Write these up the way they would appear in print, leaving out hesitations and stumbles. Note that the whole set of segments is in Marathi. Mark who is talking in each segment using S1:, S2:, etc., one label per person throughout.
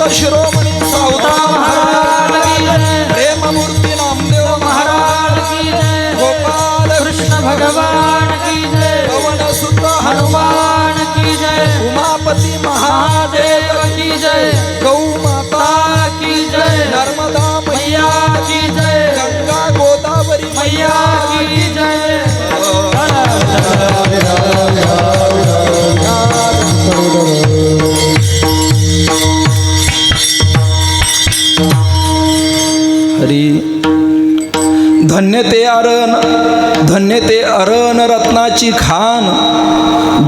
S1: शिरोमणी सावता
S2: महाराज की जय,
S1: प्रेममूर्ती नामदेव
S2: महाराज की जय,
S1: गोपाल
S2: कृष्ण भगवान की जय,
S1: पवन सुत
S2: हनुमान की जय,
S1: उमापती महादेव
S2: महादेव की जय,
S1: गौ माता
S2: की जय,
S1: नर्मदा
S2: मैया की जय,
S1: गंगा गोदावरी
S2: मैया की जय.
S1: हरी धन्य ते अरण रत्नाची खान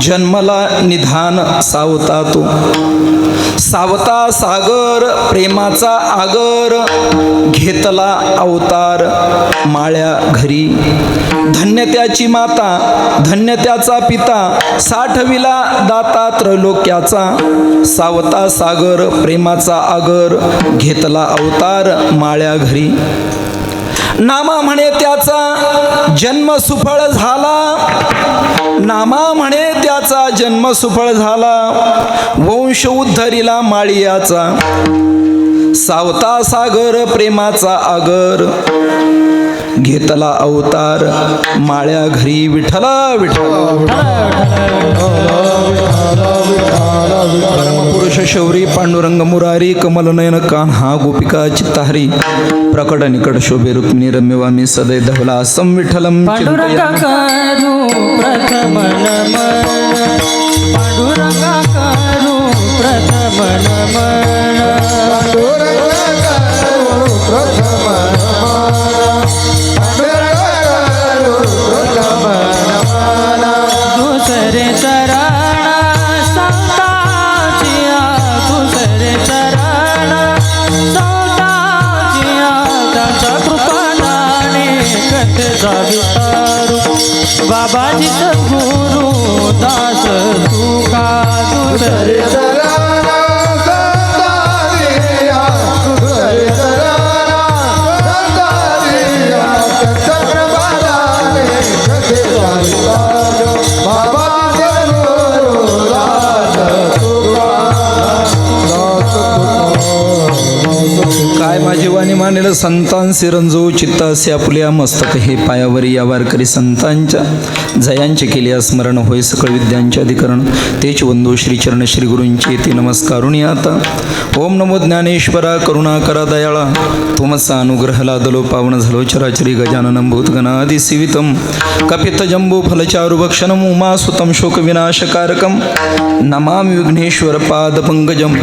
S1: जन्मला निधान सावता तो सावता सागर प्रेमाचा आगर घेतला अवतार माळ्या घरी धन्य त्याची माता धन्य त्याचा पिता साठविला दाता त्रैलोक्याचा सावता सागर प्रेमाचा आगर घेतला अवतार माळ्या घरी नामा म्हणे त्याचा जन्म सुफळ झाला नामा म्हणे त्याचा जन्म सुफळ झाला वंश उद्धरिला माळियाचा सावता सागर प्रेमाचा आगर घेतला अवतार माळ्या घरी विठ्ठला विठ्ठला परमपुरुष शौरी पांडुरंग मुरारी कमलनयन कान्हा गोपिका चित्ताहरी प्रकट निकट शोभे रुक्मिणी रम्यवामी सदै धवला सम विठ्ठलम
S2: पांडुरंगा करू प्रथम नमन, पांडुरंगा करू प्रथम नमन,
S3: पांडुरंगा करू प्रथम नमन, पांडुरंगा करू प्रथम नमन.
S2: दुसरे चरण संतांचिया, दुसरे चरण संतांचिया, त्यांच्या कृपानाने कथेचा विस्तारू बाबाजीच गुरु दास तुका. दुसरे
S3: चरण संतानिया, दुसरे चरण संतानिया, चक्रबालाने कथेचा विस्तारू बाबाचे गुरु दास तुका.
S1: काय माझी वाणी मानेल संतांसी रंजो चित्तासी आपुल्या मस्तक हे पायावरी या वारकरी संतांच्या जयांचे केले स्मरण होय सकळ विद्यांचे अधिकरण तेच वंदो श्रीचरण श्री गुरूंचे ते नमस्कारुणी आता. ओम नमो ज्ञानेश्वरा करुणा करा दयाळा तुमचा अनुग्रह लादलो पावन झालो चराचरी गजाननं भूतगणादि सेवितम कपित जंबू फलचारु भक्षणम उमासुतम शोक विनाशकारकम नमामि विघ्नेश्वर पाद पंकजम.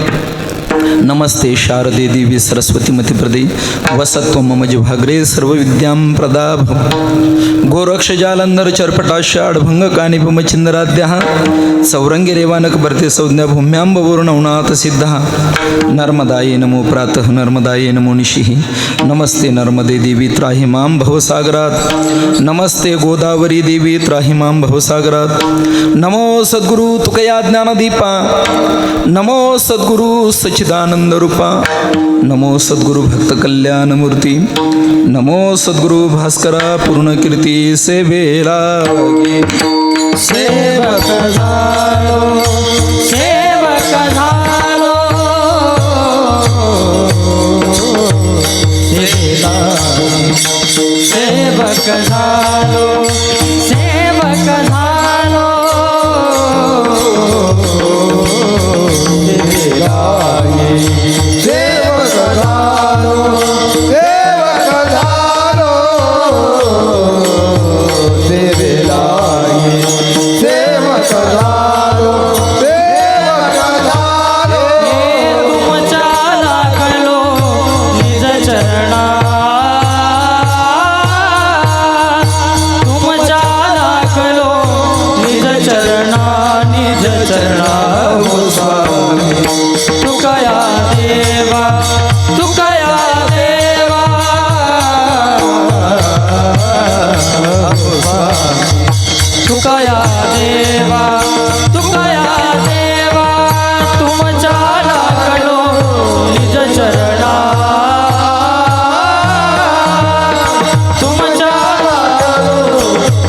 S1: नमस्ते शारदे देवी सरस्वती मतिप्रदे वसत्व मम जिव्हाग्रे सर्व विद्यां प्रदाभ गोरक्ष जालंधर चर्पटाषाढ भंग कानिपम चिंदराद्यः सौरंगी रेवानक भरते संज्ञा भूम्यांबवरुणवनाथ सिद्धः नर्मदाये नमो प्रातः नर्मदाये नमो निशिः नमस्ते नर्मदे देवी त्राहि मां भवसागरात् नमस्ते गोदावरी देवी त्राहि मां भवसागरात्. नमो सद्गुरु तुकया ज्ञानदीपा नमो सद्गुरु सच्चिदानंद रूपा नमो सद्गुरु भक्त कल्याण मूर्ती नमो सद्गुरु भास्करा पूर्ण कीर्ती सेवेला
S2: सेवक झालो, सेवक झालो, सेवक झालो, सेवक झालो,
S3: सेवक झालो, सेवक झालो, सेवेला ये. सेवक झालो, सेवक झालो,
S2: तुमच्या लागलो निज चरणा, तुमच्या लागलो निज चरणा, निज चरणा हो स्वामी. तुकया देवा, तुकया देवा, तुकया देवा, तुकया देवा, तुमच्या लागलो निज चरणा, तुमच्या लागलो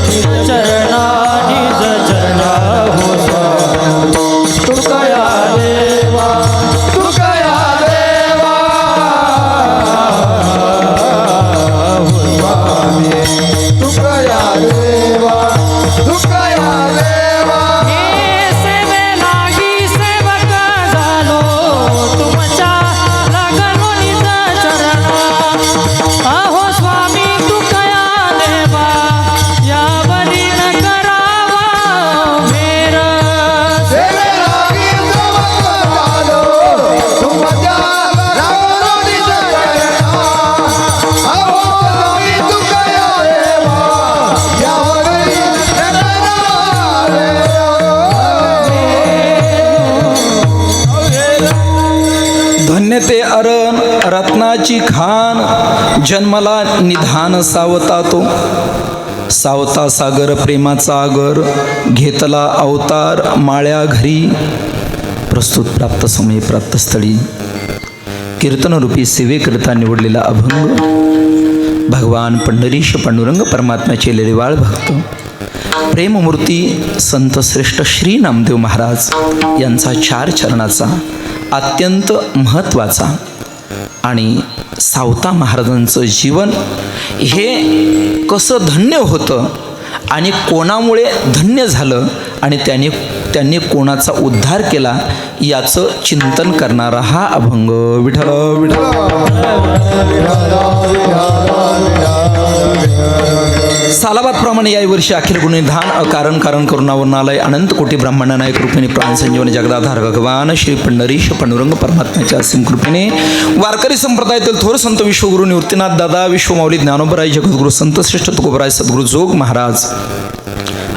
S2: निज चरणा, निज चरणा हो स्वामी. तुकया देवा,
S3: तुकया देवा, तुकया देवा
S2: हे सेवे लागी सेवक झालो तुमच्या लागलो निज चरणा अहो स्वामी तुकया देवा यावरी न करावा मेर
S3: सेवे लागी सेवक झालो तुमच्या लागलो निज चरणा अहो स्वामी तुकया देवा यावरी न
S1: धन्य ते अरण रत्नाची खान जन्मला निधान सावता तो सावता सागर प्रेमाचा आगर घेतला अवतार माळ्या घरी प्रस्तुत प्राप्त समयी प्राप्त स्थळी कीर्तनरूपी सेवेकरिता निवडलेला अभंग भगवान पंढरीश पांडुरंग परमात्म्याचे लेलेवाळ भक्त प्रेममूर्ती संत श्रेष्ठ श्री नामदेव महाराज यांचा 4 चरणाचा अत्यंत महत्त्वाचा आणि सावता महाराजांचं जीवन हे कसं धन्य होतं आणि कोणामुळे धन्य झालं आणि त्यांनी कोणाचा उद्धार केला याचं चिंतन करणारा हा अभंग विठ्ठल सालाबादप्रमाणे याही वर्षी अखिल गुणनिधान अकारण कारण करुणावरून आलय अनंत कोटी ब्रह्मांड नायक कृपेने प्राण संजीवनी जगदाधार भगवान श्री पंढरीश पांडुरंग परमात्म्याच्या असीम कृपेने वारकरी संप्रदायातील थोर संत विश्वगुरु निवृत्तीनाथ दादा विश्वमाऊली ज्ञानोबराय जगद्गुरु संत श्रेष्ठ तुकोबराय सद्गुरु जोग महाराज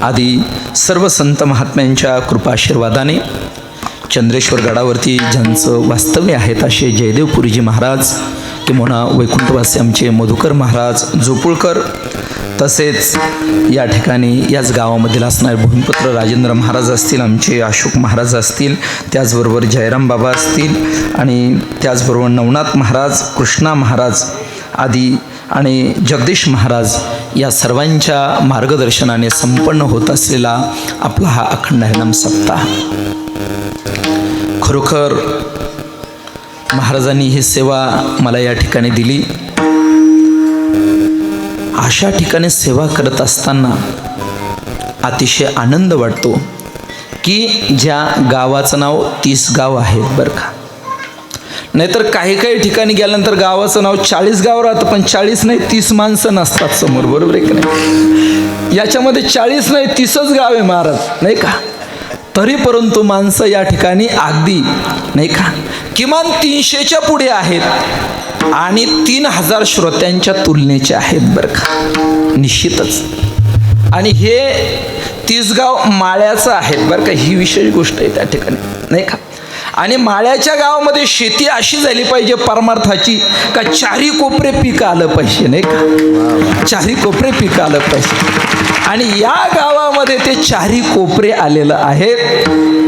S1: आदी सर्व संत महात्म्यांच्या कृपाशीर्वादाने चंद्रेश्वर गडावरती ज्यांचं वास्तव्य आहेत असे जयदेवपुरीजी महाराज किंवा वैकुंठवासी आमचे मधुकर महाराज जोपुळकर तसेच या ठिकाणी याच गावामधील असणारे भूमिपुत्र राजेंद्र महाराज असतील आमचे अशोक महाराज असतील त्याचबरोबर जयराम बाबा असतील आणि त्याचबरोबर नवनाथ महाराज कृष्णा महाराज आदी आणि जगदीश महाराज या सर्वांच्या मार्गदर्शनाने संपन्न होत असलेला आपला हा अखंड हरिनाम सप्ताह खरोखर महाराजांनी ही सेवा मला या ठिकाणी दिली अशा ठिकाणी सेवा करत असताना अतिशय आनंद वाटतो की ज्या गावाचं नाव 30 गाव आहे बरं का नाहीतर काही ठिकाणी गेल्यानंतर गावाचं नाव 40 गाव राहतं पण 40 नाही 30 माणसं नसतात समोर बरोबर आहे की नाही याच्यामध्ये 40 नाही 30च गाव आहे महाराज नाही का तरी परंतु माणसं या ठिकाणी अगदी नाही का किमान 300च्या पुढे आहेत आणि 3000 श्रोत्यांच्या तुलनेचे आहेत बरं का निश्चितच आणि हे 30 गाव माळ्याचं आहेत बरं का ही विशेष गोष्ट आहे त्या ठिकाणी नाही का आणि माळ्याच्या गावामध्ये शेती अशी झाली पाहिजे परमार्थाची का 4 कोपरे पीक आलं पाहिजे नाही का 4 कोपरे पीक आलं पाहिजे आणि या गावामध्ये ते 4 कोपरे आलेलं आहे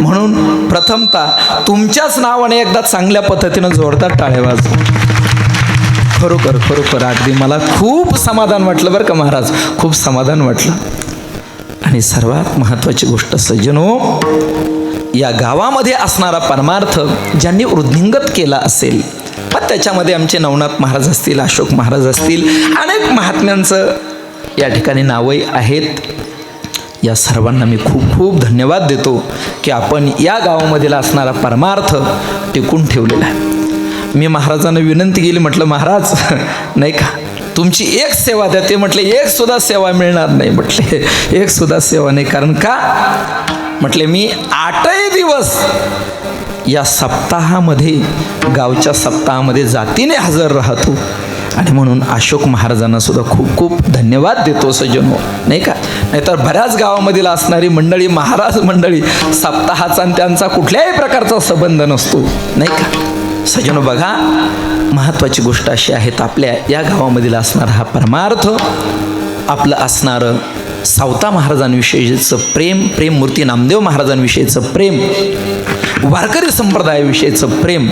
S1: म्हणून प्रथमतः तुमच्याच नावाने एकदा चांगल्या पद्धतीनं जोरदार टाळ्या वाजवा खरोखर अगदी मला खूप समाधान वाटलं बरं का महाराज खूप समाधान वाटलं आणि सर्वात महत्त्वाची गोष्ट सज्जनो या गावामध्ये असणारा परमार्थ ज्यांनी वृद्धिंगत केला असेल पण त्याच्यामध्ये आमचे नवनाथ महाराज असतील अशोक महाराज असतील अनेक महात्म्यांचं या ठिकाणी नावही आहेत या सर्वांना मी खूप धन्यवाद देतो की आपण या गावामधील असणारा परमार्थ टिकून ठेवलेला आहे मी महाराजांना विनंती केली म्हटलं महाराज नाही का तुमची एक सेवा द्या ते म्हटले एक सुद्धा सेवा मिळणार नाही म्हटले एक सुद्धा सेवा नाही कारण का म्हटले मी 8 दिवस या सप्ताहामध्ये गावच्या सप्ताहामध्ये जातीने हजर राहतो आणि म्हणून अशोक महाराजांना सुद्धा खूप धन्यवाद देतो सज्जनो नाही का नाहीतर बऱ्याच गावामधील असणारी मंडळी महाराज मंडळी सप्ताहाचा आणि त्यांचा कुठल्याही प्रकारचा संबंध नसतो नाही का सज्जनो बघा महत्त्वाची गोष्ट अशी आहे आपल्या या गावामधील असणारा हा परमार्थ आपलं असणारं सावता महाराजांविषयीचं प्रेम मूर्ती नामदेव महाराजांविषयीचं प्रेम वारकरी संप्रदायाविषयीचं प्रेम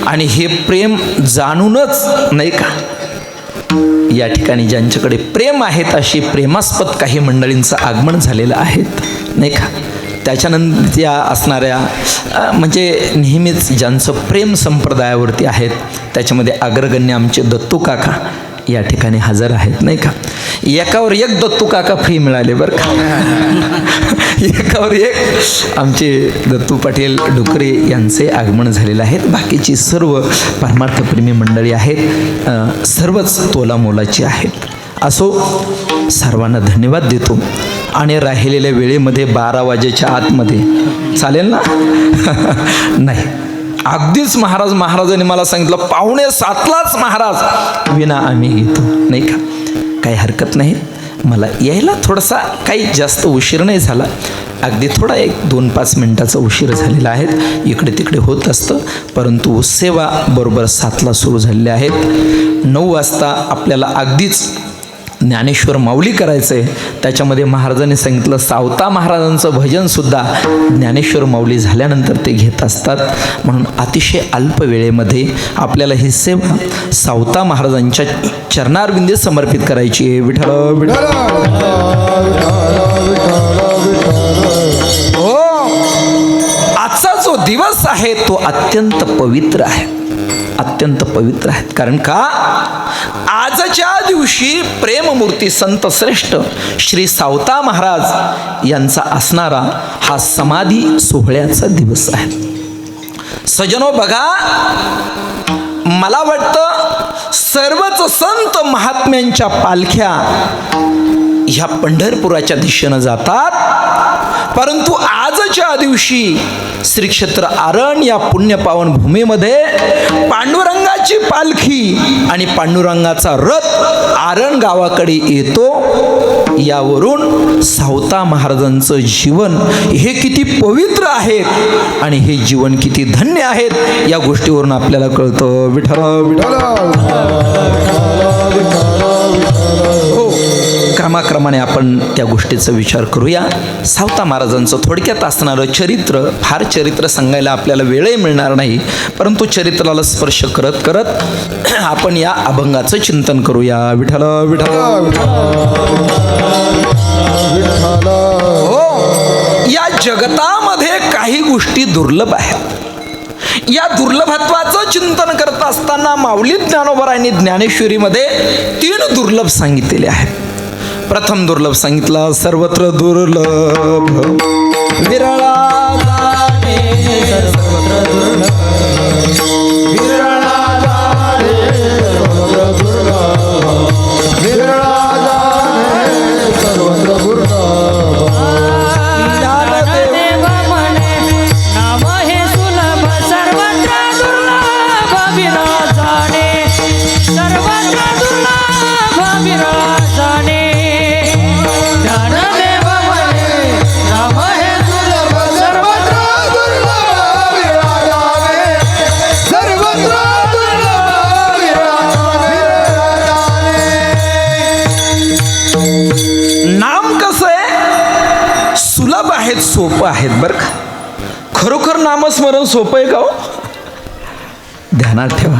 S1: आणि हे प्रेम जाणूनच नाही का या ठिकाणी ज्यांच्याकडे प्रेम आहेत अशी प्रेमास्पद काही मंडळींचं आगमन झालेलं आहे नाही का त्याच्यानंतर या असणाऱ्या म्हणजे नेहमीच ज्यांचं प्रेम संप्रदायावरती आहेत त्याच्यामध्ये अग्रगण्य आमचे दत्तू काका या ठिकाणी हजर आहेत नाही का. एकावर एक दत्तू काका फ्री मिळाले बरं का. एकावर एक आमचे दत्तू पाटील डुकरे यांचे आगमन झालेले आहेत. बाकीची सर्व परमार्थप्रेमी मंडळी आहेत, सर्वच तोलामोलाची आहेत. असो, सर्वांना धन्यवाद देतो. आणि राहिलेल्या वेळेमध्ये 12 वाजेच्या आतमध्ये चालेल ना. नाही, अगदीच महाराजांनी मला सांगितलं 6:45लाच महाराज विना आम्ही घेतो नाही का. काही हरकत नाही. मला यायला थोडासा काही जास्त उशीर नाही झाला, अगदी थोडा 1-2-5 मिनिटाचा उशीर झालेला आहे. इकडे तिकडे होत असतं, परंतु सेवा बरोबर 7ला सुरू झालेल्या आहेत. 9 वाजता आपल्याला अगदीच ज्ञानेश्वर माऊली करायचं आहे. त्याच्यामध्ये महाराजांनी सांगितलं सावता महाराजांचं भजनसुद्धा ज्ञानेश्वर माऊली झाल्यानंतर ते घेत असतात. म्हणून अतिशय अल्प वेळेमध्ये आपल्याला ही सेवा सावता महाराजांच्या चरणारविंदे समर्पित करायची आहे. विठ्ठल विठ्ठल. हो, आजचा जो दिवस आहे तो अत्यंत पवित्र आहे, अत्यंत पवित्र आहे. कारण का, आजच्या दिवशी प्रेममूर्ती संत श्रेष्ठ श्री सावता महाराज यांचा असणारा हा समाधी सोहळ्याचा दिवस आहे. सजनो बघा, मला वाटतं सर्वच संत महात्म्यांच्या पालख्या ह्या पंढरपुराच्या दिशेनं जातात, परंतु आजच्या दिवशी श्री क्षेत्र आरण या पुण्यपावन भूमीमध्ये पांडुरंगाची पालखी आणि पांडुरंगाचा रथ आरण गावाकडे येतो. यावरून सावता महाराजांचं जीवन हे किती पवित्र आहे आणि हे जीवन किती धन्य आहेत या गोष्टीवरून आपल्याला कळतं. विठ्ठल विठ्ठल. हो, क्रमाक्रमाने आपण त्या गोष्टीचा विचार करूया. सावता महाराजांचं थोडक्यात असणारं चरित्र, फार चरित्र सांगायला आपल्याला वेळही मिळणार नाही, परंतु चरित्राला स्पर्श करत करत आपण या अभंगाचं चिंतन करूया. विठ्ठल विठ्ठल. हो, या जगतामध्ये काही गोष्टी दुर्लभ आहेत. या दुर्लभत्वाचं चिंतन करत असताना माऊली ज्ञानोबरायांनी ज्ञानेश्वरीमध्ये 3 दुर्लभ सांगितलेले आहेत. प्रथम दुर्लभ सांगितला सर्वत्र दुर्लभ विरळा जाणे, सर्वत्र दुर्लभ
S3: विरळा जाणे, सर्वत्र दुर्लभ विरळा जाणे, सर्वत्र दुर्लभ.
S2: ज्ञानदेव म्हणे नाम हे सुलभ, सर्वत्र दुर्लभ विराजाने, सर्वत्र दुर्लभ विराजाने. ज्ञानदेव म्हणे नाम हे सुलभ,
S3: सर्वत्र दुर्लभ विराजाने, सर्वत्र दुर्लभ विराजाने.
S1: नाम कसं आहे, सुलभ आहेत, सोपं आहेत बरं का. खरोखर नामस्मरण सोपं आहे का हो? ध्यानात ठेवा,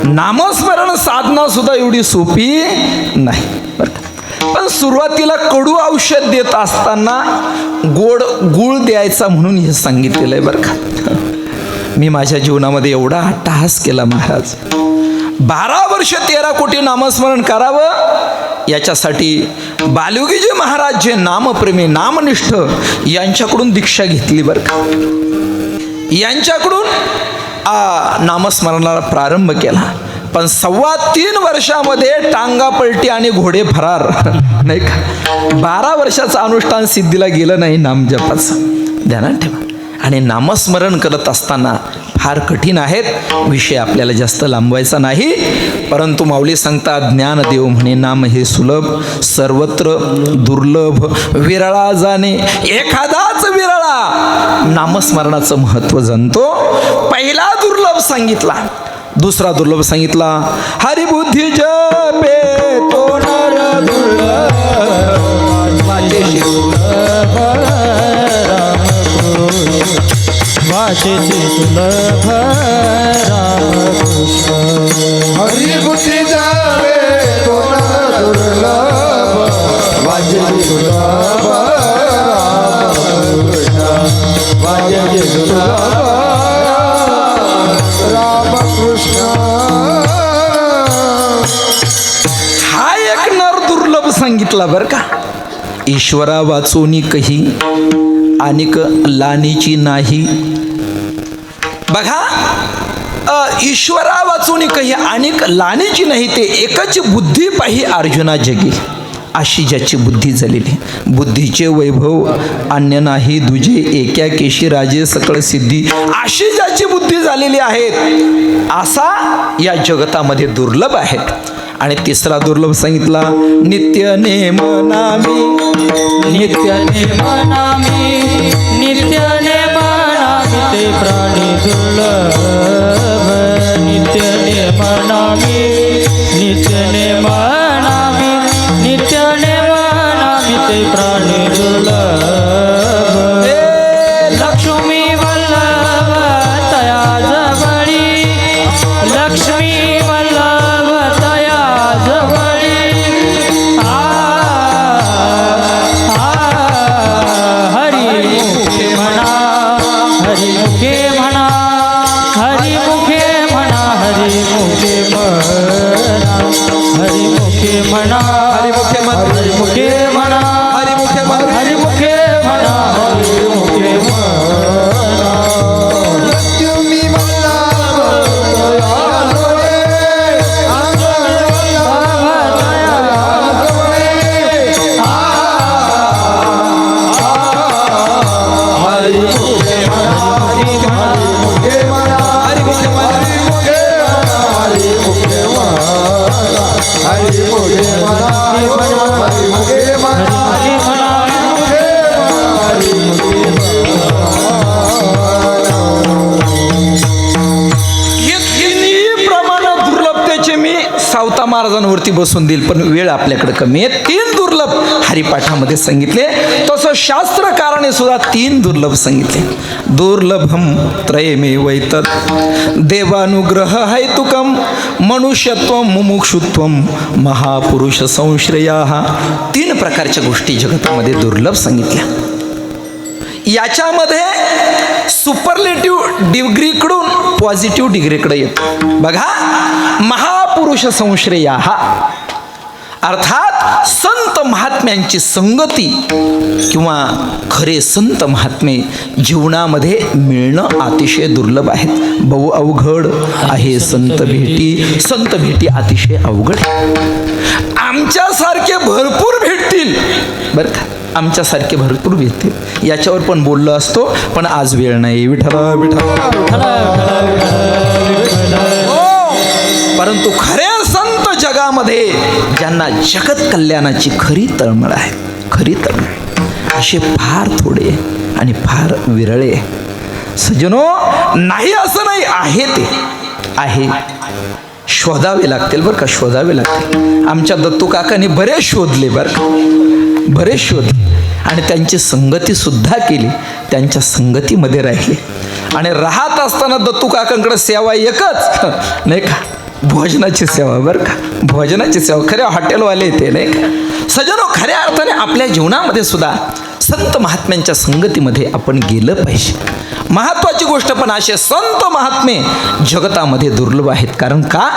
S1: नामस्मरण साधना सुद्धा एवढी सोपी नाही बरं का. पण सुरुवातीला कडू औषध देत असताना गोड गुळ द्यायचा म्हणून हे सांगितलेलं आहे बरं का. मी माझ्या जीवनामध्ये एवढा अट्टहास केला महाराज. 12 वर्ष 13 कोटी नामस्मरण करावं याच्यासाठी बालयोगीजी महाराज जे नामप्रेमी नामनिष्ठ यांच्याकडून दीक्षा घेतली बरं का. यांच्याकडून नामस्मरणाला प्रारंभ केला. पण 3.25 वर्षामध्ये टांगा पलटी आणि घोडे फरार नाही का. 12 वर्षाचं अनुष्ठान सिद्धीला गेलं नाही नामजपाचं. ध्यानात ठेवा. आणि नामस्मरण करत असताना फार कठीण आहेत. विषय आपल्याला जास्त लांबवायचा नाही, परंतु माऊली सांगतात ज्ञानदेव म्हणे नाम हे सुलभ, सर्वत्र दुर्लभ विरळा जाणे. एखादाच विरळा नामस्मरणाचं महत्त्व जाणतो. पहिला दुर्लभ सांगितला. दुसरा दुर्लभ सांगितला हरिबुद्धी जपे तो नर दुर्लभ, वाचेशी सुलभ
S2: वाचेशी सुलभ रामकृष्ण.
S3: हरिबुद्धी जावे तो नर दुर्लभ, वाचेशी सुलभ रामकृष्ण, वाचेशी सुलभ रामकृष्ण.
S1: ईश्वरा वाचोनी कही अनिक लानीची नाही. बघा, ईश्वरा वाचून कही अनेक लानेची नाही, ते एकच बुद्धी पाही अर्जुना जगी. अशी ज्याची बुद्धी झालेली, बुद्धीचे वैभव अन्य नाही दुजे, एका केशी राजे सकळ सिद्धी. अशी ज्याची बुद्धी झालेली आहे, असा या जगतामध्ये दुर्लभ आहेत. आणि तिसरा दुर्लभ सांगितला, नित्य नेम नामी.
S2: नित्य नेमनामी, नित्य नेमनामी ते प्राणी दुर्लभ. नित्य नेमनामी, नित्य नेमनामी, नित्य नेमनामी ते प्राणी दुर्लभ. लक्ष्मी वल्लभ तया जवळी, लक्ष्मी वल्लभ तया जवळी. हरिमुखे म्हणा, हरिमुखे म्हणा, हरिमुखे म्हणा, हरिमुखे म्हणा, हरिमुखे म्हणा,
S1: हरिमुखे म्हणा,
S2: हरिमुखे म्हणा,
S1: हरिमुखे म्हणा,
S2: हरिमुखे म्हणा, हरिमुखे म्हणा.
S3: तुम्ही वल्लभ तयाजवळे,
S1: सावता महाराजांवरती बसून देईल, पण वेळ आपल्याकडे कमी आहे. 3 दुर्लभ हरिपाठामध्ये सांगितले, तसं शास्त्रकाराने सुद्धा 3 दुर्लभ सांगितले. दुर्लभम त्रयमे वैतत, देवानुग्रह हैतुकम, मनुष्यत्वम मुमुक्षुत्वम, महापुरुष संश्रया. 3 प्रकारच्या गोष्टी जगतामध्ये दुर्लभ सांगितल्या. याच्यामध्ये सुपरलेटिव्ह डिग्रीकडून पॉझिटिव्ह डिग्रीकडे येतो. बघा, महापुरुष संश्रया, अर्थात संत महात्म्यांची संगती किंवा खरे संत महात्मे जीवनामध्ये मिळणं अतिशय दुर्लभ आहेत. बहु अवघड आहे संत भेटी, संत भेटी अतिशय अवघड. आमच्यासारखे भरपूर भेटतील बरं का, आमच्यासारखे भरपूर भेटतील. याच्यावर पण बोललो असतो, पण आज वेळ नाही. विठ्ठला विठ्ठला. परंतु खरे संत जगामध्ये ज्यांना जगत कल्याणाची खरी तळमळ आहे, खरी तळमळ, असे फार थोडे आणि फार विरळे. सज्जनो, नाही असं नाही, आहे ते आहे. शोधावे लागतील बरं का, शोधावे लागतील. आमच्या दत्तू काकाने बरेच शोधले बरं का, बरेच शोधले आणि त्यांची संगती सुद्धा केली. त्यांच्या संगतीमध्ये राहिले आणि राहत असताना दत्तू काकांकडे सेवा एकच नाही का, भोजनाची सेवा बरं का, भोजनाची सेवा. खऱ्या हॉटेलवाले येते नाही का. सज्जनो, खऱ्या अर्थाने आपल्या जीवनामध्ये सुद्धा संत महात्म्यांच्या संगतीमध्ये आपण गेलं पाहिजे. महत्वाची गोष्ट पण असे संत महात्मे जगतामध्ये दुर्लभ आहेत. कारण का,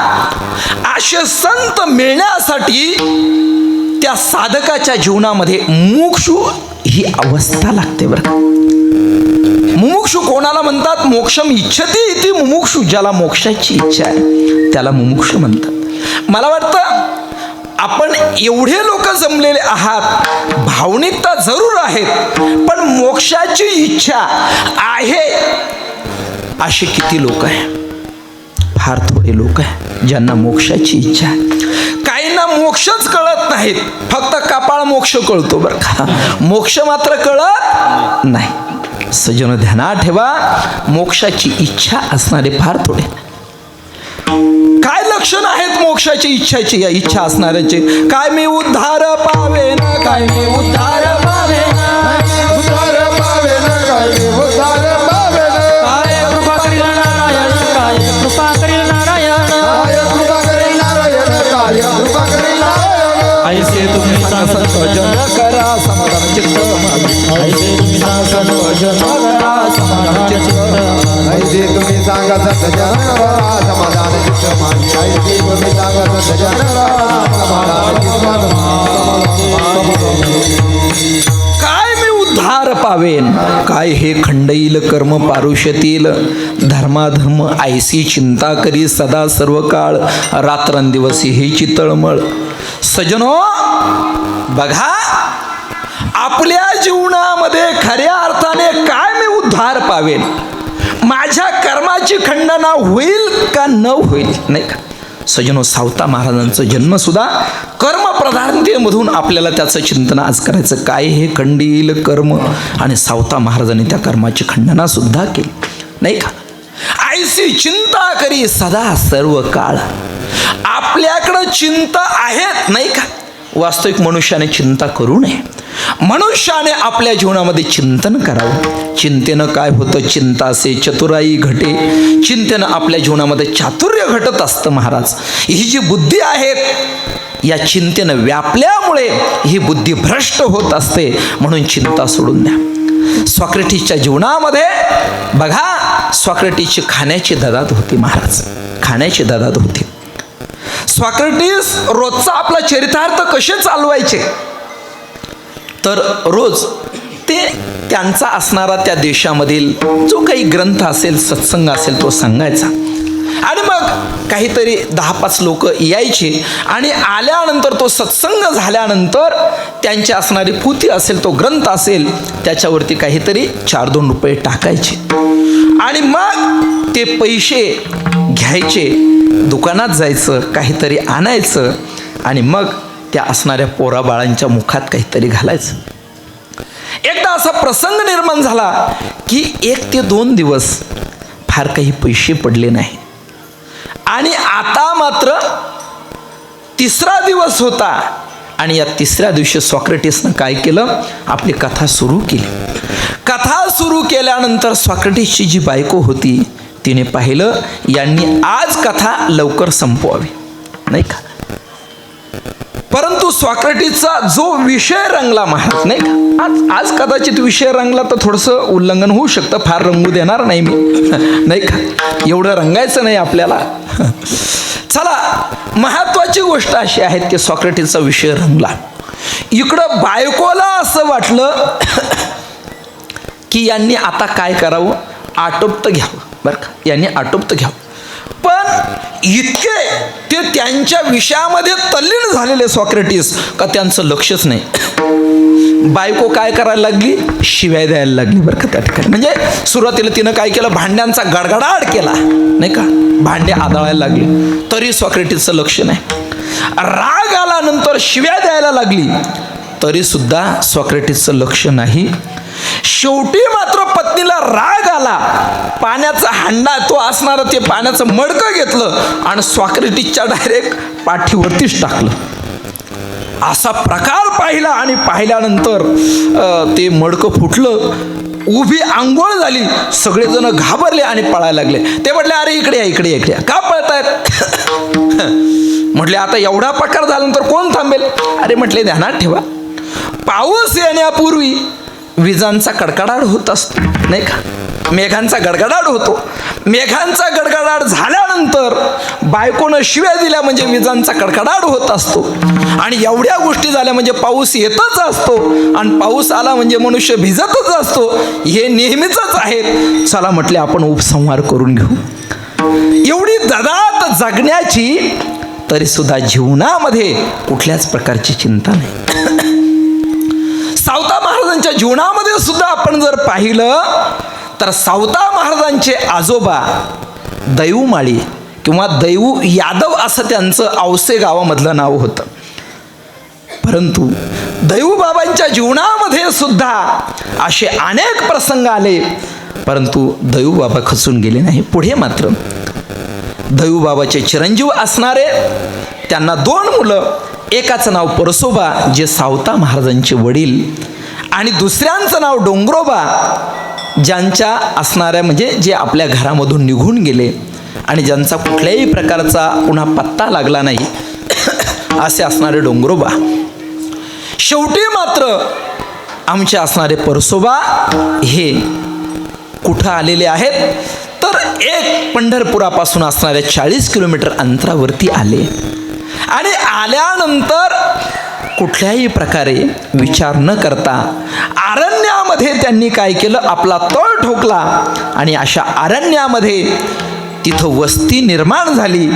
S1: असे संत मिळण्यासाठी त्या साधकाच्या जीवनामध्ये मुमुक्षु ही अवस्था लागते बरं का. मुमुक्षु कोणाला म्हणतात? मोक्षम इच्छती इति मुमुक्षु. ज्याला मोक्षाची इच्छा आहे त्याला मुमुक्षु म्हणतात. मला वाटतं आपण एवढे लोक जमलेले आहात, भावनिकता जरूर आहेत, पण मोक्षाची इच्छा आहे असे किती लोक आहे? फार थोडे लोक आहे ज्यांना मोक्षाची इच्छा आहे. काहींना मोक्षच कळत नाहीत, फक्त कपाळ मोक्ष कळतो बरं का, मोक्ष मात्र कळत नाही. सज्जन, ध्यानात ठेवा, मोक्षाची इच्छा असणारे फार थोडे. काय लक्षण आहेत मोक्षाची इच्छाची, या इच्छा असणाऱ्याचे? काय मी उद्धार पावे ना, काय मी उद्धार पावे ना,
S3: उद्धार पावे ना, काय उद्धार पावे ना,
S2: काय कृपा करील नारायण, काय कृपा करील नारायण,
S3: काय कृपा करील नारायण, काय कृपा करील नारायण.
S2: ऐसे तुम्ही सांगत
S1: सज्जन करा समाधानाचे चित्त माझे
S2: ऐसे तुम्ही सांगा सर्व जगभरा समाधान चित्त
S3: ऐसे तुम्ही सांगा सज्जनरा समाधान चित्त माझे ऐसे तुम्ही सांगा सज्जनरा समाधान
S1: काय मी उद्धार पावेन, काय हे खंडईल कर्म पारुष्यतील, धर्माधर्म ऐसी चिंता करी सदा सर्व काळ, रात्रंदिवसी हेची तळमळ. सजनो बघा, आपल्या जीवनामध्ये खऱ्या अर्थाने काय मी उद्धार पावेन, माझ्या कर्माची खंडना होईल का न होईल, नाही का. सजनो, सावता महाराजांचा जन्म सुद्धा कर्मप्रधानतेमधून आपल्याला त्याचं चिंतन आज करायचं. काय हे खंडील कर्म, आणि सावता महाराजांनी त्या कर्माची खंडना सुद्धा केली, नाही का. ऐसी चिंता करी सदा सर्व काळ. आपल्याकडं चिंता आहेत, नाही का. वास्तविक मनुष्याने चिंता करू नये. मनुष्याने आपल्या जीवनामध्ये चिंतन करावं. चिंतेनं काय होतं, चिंता से चतुराई घटे. चिंतेनं आपल्या जीवनामध्ये चातुर्य घटत असतं महाराज. ही जी बुद्धी आहे या चिंतेनं व्यापल्यामुळे ही बुद्धी भ्रष्ट होत असते. म्हणून चिंता सोडून द्या. सॉक्रेटिसच्या जीवनामध्ये बघा, सॉक्रेटिसची खाण्याची ददात होती महाराज, खाण्याची ददात होती. सॉक्रेटिस रोजचा आपला चरितार्थ कसे चालवायचे, तर रोज ते त्यांचा असणारा त्या देशामधील जो काही ग्रंथ असेल, सत्संग असेल, तो सांगायचा. आणि मग काहीतरी 10-5 लोक यायचे आणि आल्यानंतर तो सत्संग झाल्यानंतर त्यांची असणारी पोथी असेल, तो ग्रंथ असेल, त्याच्यावरती काहीतरी 4-2 रुपये टाकायचे. आणि मग ते पैसे घ्यायचे, दुकानात जायचं, काहीतरी आणायचं आणि मग त्या असणाऱ्या पोराबाळांच्या मुखात काहीतरी घालायचं. एकदा असा प्रसंग निर्माण झाला की 1 ते 2 दिवस फार काही पैसे पडले नाही. आणि आता मात्र 3रा दिवस होता आणि या 3ऱ्या दिवशी सॉक्रेटिसनं काय केलं, आपली कथा सुरू केली. कथा सुरू केल्यानंतर सॉक्रेटिसची जी बायको होती तिने पाहिलं, यांनी आज कथा लवकर संपवावी, नाही का. परंतु सॉक्रेटिसचा जो विषय रंगला महाराज, नाही का. आज कदाचित विषय रंगला तर थोडंसं उल्लंघन होऊ शकतं, फार रंगू देणार नाही मी, नाही का. एवढं रंगायचं नाही आपल्याला. चला, महत्वाची गोष्ट अशी आहे की सॉक्रेटिसचा विषय रंगला. इकडं बायकोला असं वाटलं की यांनी आता काय करावं, आटोपतं घ्यावं, बरं का, यांनी आटोपतं घ्यावं. पण इतके ते त्यांच्या विषयामध्ये तल्लीन झालेले सॉक्रेटिस का त्यांचं लक्षच नाही. बायको काय करायला लागली, शिव्या द्यायला लागली, बरं का. त्या ठिकाणी म्हणजे सुरुवातीला तिनं काय केलं, भांड्यांचा गडगडाट केला, नाही का. भांडे आदळायला लागली, तरी सॉक्रेटिसचं लक्ष नाही. राग आल्यानंतर शिव्या द्यायला लागली, तरी सुद्धा सॉक्रेटिसचं लक्ष नाही. शेवटी मात्र पत्नीला राग आला, पाण्याचा हांडा तो असणारा ते पाण्याचं मडकं घेतलं आणि सॉक्रेटिसच्या डायरेक्ट पाठीवरतीच टाकलं. असा प्रकार पाहिला आणि पाहिल्यानंतर ते मडकं फुटलं, उभी आंघोळ झाली, सगळेजण घाबरले आणि पळायला लागले. ते म्हटले, अरे इकडे या, इकडे या, इकडे या. का पळतायत? म्हटले, आता एवढा प्रकार झाल्यानंतर कोण थांबेल? अरे म्हटले, ध्यानात ठेवा, पाऊस येण्यापूर्वी विजांचा कडकडाट होत असतो, नाही का. मेघांचा गडगडाट होतो. मेघांचा गडगडाट झाल्यानंतर बायकोनं शिव्या दिल्या म्हणजे विजांचा कडकडाट होत असतो. आणि एवढ्या गोष्टी झाल्या म्हणजे पाऊस येतच असतो. आणि पाऊस आला म्हणजे मनुष्य भिजतच असतो. हे नेहमीचंच आहे. चला म्हटले, आपण उपसंहार करून घेऊ. एवढी ददात जगण्याची तरी सुद्धा जीवनामध्ये कुठल्याच प्रकारची चिंता नाही. सावता महाराजांच्या जीवनामध्ये सुद्धा आपण जर पाहिलं तर सावता महाराजांचे आजोबा दैवमाळी किंवा दैवू यादव असं त्यांचं औसे गावामधलं नाव होतं. परंतु दैवबाबांच्या जीवनामध्ये सुद्धा असे अनेक प्रसंग आले, परंतु दैवबाबा खचून गेले नाही. पुढे मात्र दैवबाबाचे चिरंजीव असणारे त्यांना 2 मुलं, एकाचं नाव परसोबा जे सावता महाराजांचे वडील आणि दुसऱ्यांचं नाव डोंगरोबा ज्यांच्या असणाऱ्या म्हणजे जे आपल्या घरामधून निघून गेले आणि ज्यांचा कुठल्याही प्रकारचा पुन्हा पत्ता लागला नाही असे असणारे डोंगरोबा. शेवटी मात्र आमचे असणारे परसोबा हे कुठं आलेले आहेत तर एक पंढरपुरापासून असणाऱ्या 40 किलोमीटर अंतरावरती आले आणि आल्यानंतर कुठल्याही प्रकारे विचार न करता अरण्यामध्ये त्यांनी काय केलं, आपला तळ ठोकला आणि अशा अरण्यामध्ये तिथं वस्ती निर्माण झाली.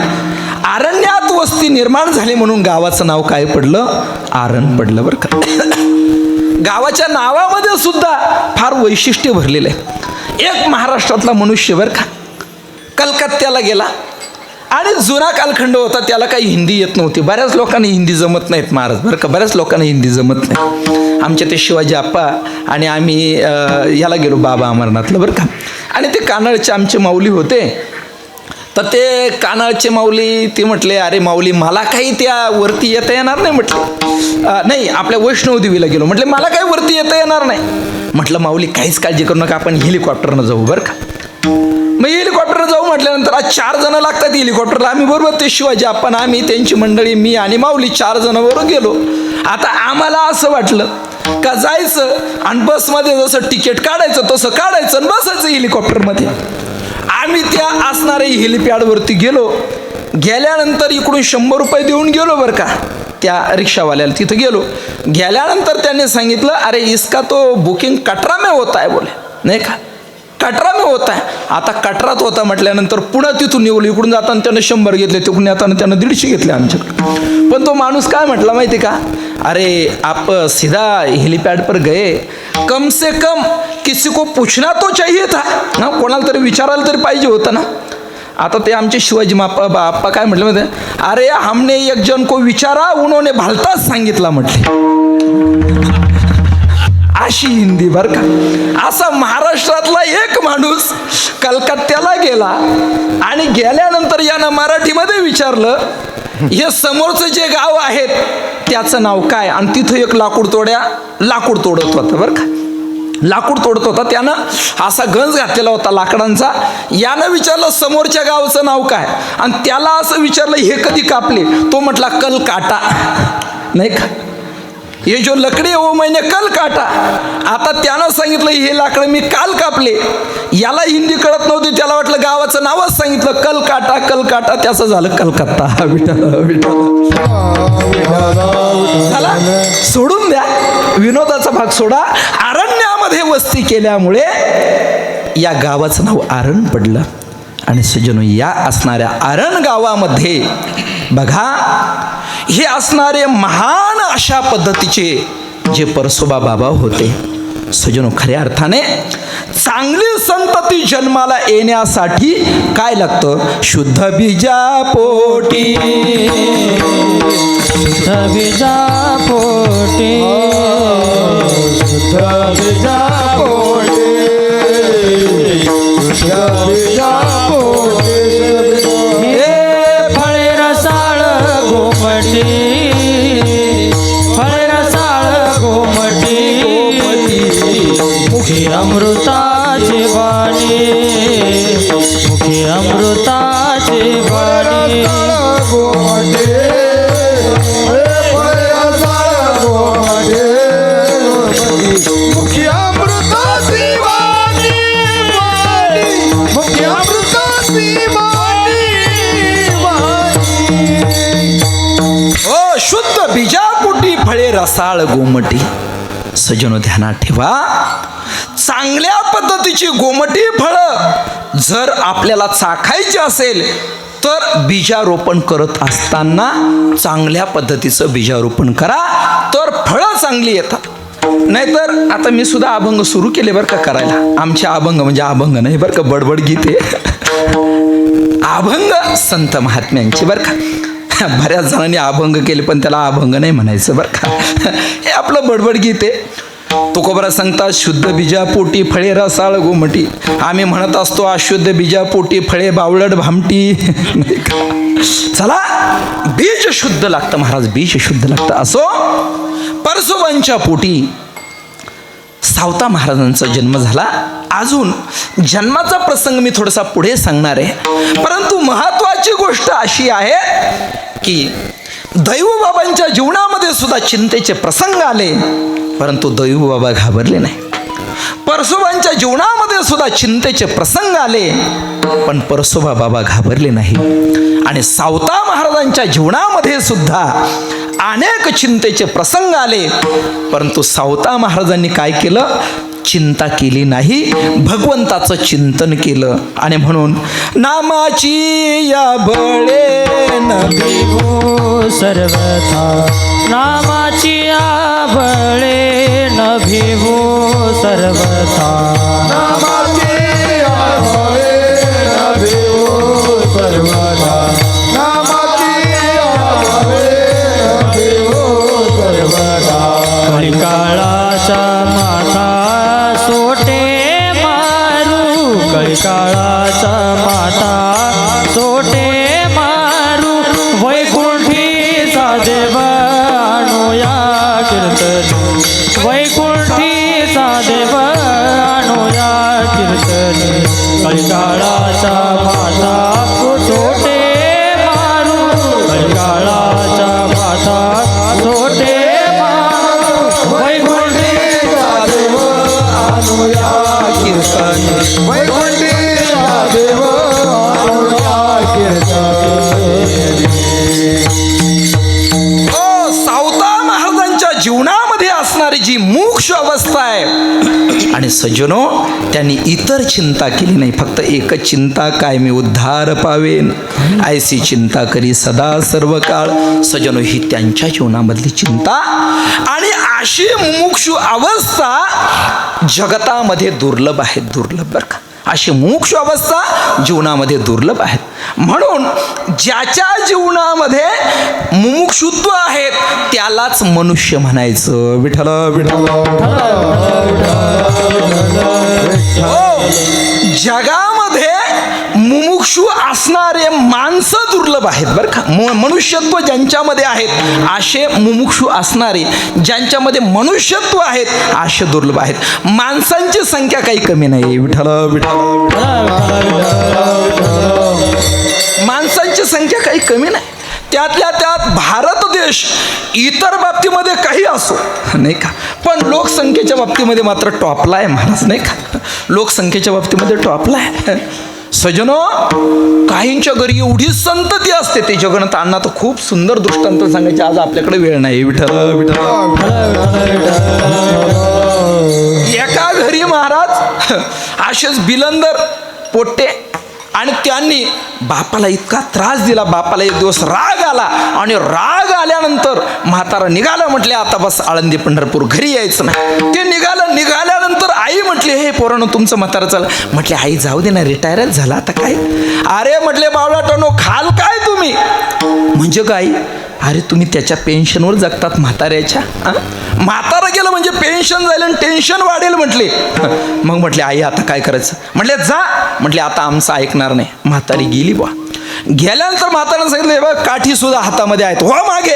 S1: अरण्यात वस्ती निर्माण झाली म्हणून गावाचं नाव काय पडलं, आरण पडलं बरं का. गावाच्या नावामध्ये सुद्धा फार वैशिष्ट्य भरलेलं आहे. एक महाराष्ट्रातला मनुष्य बरं का कलकत्त्याला गेला आणि जुना कालखंड होता, त्याला काही हिंदी येत नव्हती. बऱ्याच लोकांना हिंदी जमत नाहीत महाराज बरं का, बऱ्याच लोकांना हिंदी जमत नाही. आमच्या ते शिवाजी आप्पा आणि आम्ही याला गेलो बाबा अमरनाथला बरं का, आणि ते कानडचे आमचे माऊली होते. तर ते कानाळचे माऊली ते म्हटले, अरे माऊली मला काही त्या वरती येता येणार नाही. म्हटलं नाही, आपल्या वैष्णवदेवीला गेलो. म्हटले मला काही वरती येता येणार नाही. म्हटलं माऊली काहीच काळजी करू नका, आपण हेलिकॉप्टरनं जाऊ बरं का. मग हेलिकॉप्टरनं जाऊ म्हटल्यानंतर आज 4 जण लागतात हेलिकॉप्टरला. आम्ही बरोबर ते शिवाजी आपण आम्ही त्यांची मंडळी मी आणि माऊली 4 जण बरोबर गेलो. आता आम्हाला असं वाटलं का जायचं आणि बसमध्ये जसं तिकीट काढायचं तसं काढायचं आणि बसायचं हेलिकॉप्टरमध्ये. आम्ही त्या असणाऱ्या हेलिपॅडवरती गेलो. गेल्यानंतर इकडून 100 रुपये देऊन गेलो बरं का त्या रिक्षावाल्याला. तिथं गेलो. गेल्यानंतर त्यांनी सांगितलं अरे इसका तो बुकिंग कटरा में होता है बोले. नाही का, कटरा में होता है. आता कटरात होता म्हटल्यानंतर पुन्हा तिथून निवलं. इकडून जाताना त्यानं 100 घेतले, तिकडून येताना त्यानं 150 घेतले आमच्याकडे. पण तो माणूस काय म्हटला माहिती का, अरे आप सीधा हेलीपैड पर गए, कम से कम किसी को पूछना तो चाहिए था ना, कोणाला तरी विचारायला तरी पाहिजे होतं ना. आता ते आमचे शिवाजी आप्पा काय म्हटलं माहिती, अरे हमने एक जन को विचारा उन्होंने भलताच सांगितला म्हटले. अशी हिंदी बरं का. असा महाराष्ट्रातला एक माणूस कलकत्त्याला गेला आणि गेल्यानंतर यानं मराठीमध्ये विचारलं हे समोरचं जे गाव आहेत त्याचं नाव काय, आणि तिथं एक लाकूड तोडत होता बरं का. लाकूड तोडत होता, त्यानं असा गंज घातलेला होता लाकडांचा. यानं विचारलं समोरच्या गावचं नाव काय, आणि त्याला असं विचारलं हे कधी कापले. तो म्हटला कल काटा. नाही का, ये जो लकड़ी है वो मैंने कल काटा. आता त्यानं सांगितलं हे लाकडं मी काल कापले. याला हिंदी कळत नव्हती, त्याला वाटलं गावाचं नावच सांगितलं कल काटा. त्याचं झालं कलकत्ता. झाला, सोडून द्या विनोदाचा भाग सोडा. अरण्यामध्ये वस्ती केल्यामुळे या गावाचं नाव आरण पडलं. आणि सज्जनो या असणाऱ्या आरण गावामध्ये बघा हे असणारे महान अशा पद्धतीचे जे परसोबा बाबा होते. सज्जनो खऱ्या अर्थाने चांगली संतती जन्माला येण्यासाठी काय लागतं, शुद्ध बीजापोटी.
S2: शुद्ध बीजापोटी,
S3: शुद्ध बीजापोटी, शुद्ध बीजापोटी.
S2: फळे रसाळ गोमटी, फळे रसाळ गोमटी, मुखी अमृताची वाणी, मुखी अमृताची वाणी.
S1: शुद्ध बीजापोटी फळे रसाळ गोमटी. सज्जनो ध्यानात ठेवा, चांगल्या पद्धतीची गोमटी फळं जर आपल्याला चाखायची असेल तर बीजारोपण करत असताना चांगल्या पद्धतीचं बीजारोपण करा, तर फळं चांगली येतात. नाहीतर आता मी सुद्धा अभंग सुरू केले बरं का करायला. आमचे अभंग म्हणजे अभंग नाही बरं का, बडबड गीते. अभंग संत महात्म्यांचे बरं का. बऱ्याच जणांनी अभंग केले पण त्याला अभंग नाही म्हणायचं बरं का. हे आपलं बडबड गीत आहे. तुकोबरा सांगतात शुद्ध बीजापोटी फळे रसाळ गोमटी. आम्ही म्हणत असतो अशुद्ध बीजापोटी फळे बावळट भामटी. चला, बीज शुद्ध लागतं महाराज, बीज शुद्ध लागतं. असो, परसोबांच्या पोटी सावता महाराजांचा जन्म झाला. अजून जन्माचा प्रसंग मी थोडासा पुढे सांगणार आहे, परंतु महत्वाची गोष्ट अशी आहे की दैवबाबांच्या जीवनामध्ये सुद्धा चिंतेचे प्रसंग आले. परंतु दैवबाबा घाबरले नाही. परशुबांच्या जीवनामध्ये सुद्धा चिंतेचे प्रसंग आले, पण परशुबा बाबा घाबरले नाही. आणि सावता महाराजांच्या जीवनामध्ये सुद्धा अनेक चिंतेचे प्रसंग आले, परंतु सावता महाराजांनी काय केलं? चिंता केली नाही, भगवंताचं चिंतन केलं. आणि म्हणून नामाची या बळे न
S2: भिवू सर्वथा, नामाची बळे न भिवू सर्वथा.
S3: नामाची आभळे न भिवू सर्वथा. नामाची आभळे न भिवू सर्वथा.
S2: कलिकाळाचा माथा सोटे मारू, कलिकाळाचा माथा सोटे मारू. वैकुंठीचा देव आणूया कीर्तन, वैकुंठीचा देव आणूया कीर्तन. कलिकाळाचा माथा सोटे मारू, कलिकाळाचा माथा सोटे मारू. वैकुंठीचा देव आणूया कीर्तन,
S3: वैकुंठीचा देव आणूया कीर्तन.
S1: सावता महाराजांच्या जीवनामध्ये असणारी जी मोक्ष अवस्था आहे, आणि सज्जनो त्यांनी इतर चिंता केली नाही, फक्त एकच चिंता, काय मी उद्धार पावेन, ऐसी चिंता करी सदा सर्व काळ. सज्जनो ही त्यांच्या जीवनामधली चिंता. आणि अशी मुमुक्षु अवस्था जगतामध्ये दुर्लभ आहेत, दुर्लभ बरं का. अशी मोक्ष अवस्था जीवनामध्ये दुर्लभ आहेत. म्हणून ज्याच्या जीवनामध्ये मुमुक्षुत्व आहेत त्यालाच मनुष्य म्हणायचं. विठ्ठल विठ्ठल. जगामध्ये मुमुक्षु असणारे माणसं दुर्लभ आहेत बरं का. मनुष्यत्व ज्यांच्यामध्ये आहेत असे मुमुक्षु असणारे, ज्यांच्यामध्ये मनुष्यत्व आहेत असे दुर्लभ आहेत. माणसांची संख्या काही कमी नाही. विठ्ठल विठ्ठल. माणसांची संख्या काही कमी नाही. त्यातल्या त्यात भारत देश इतर बाबतीमध्ये काही असो नाही का, पण लोकसंख्येच्या बाबतीमध्ये मात्र टॉपला आहे महाराज नाही का. लोकसंख्येच्या बाबतीमध्ये टॉपला आहे. सजनो काहींच्या घरी एवढी संतती असते, ते जगन्नाथ अण्णा तर खूप सुंदर दृष्टांत सांगायचे, आज आपल्याकडे वेळ नाही. विठ्ठल विठ्ठल. एका घरी महाराज असेच बिलंदर पोट्टे, आणि त्यांनी बापाला इतका त्रास दिला, बापाला एक दिवस राग आला, आणि राग आल्यानंतर म्हातारा निघाला, म्हटले आता बस आळंदी पंढरपूर, घरी यायचं नाही. ते निघाल्यानंतर आई म्हटली, हे पोरांनो तुमचं म्हातारा चाल. म्हटले आई जाऊ दे ना, रिटायरच झाला आता काय. अरे म्हटले बावळाटानो खाल काय तुम्ही. म्हणजे काय, अरे तुम्ही त्याच्या पेन्शनवर जगतात म्हाताऱ्याच्या. म्हातारा गेलं म्हणजे पेन्शन जाईल आणि टेन्शन वाढेल म्हटले. मग म्हटले आई आता काय करायचं. म्हटले जा. म्हटले आता आमचं ऐकणार नाही. म्हातारी गेली बा. गेल्यानंतर म्हाताऱ्यानं सांगितलं बघ काठी सुद्धा हातामध्ये आहेत, हो मागे,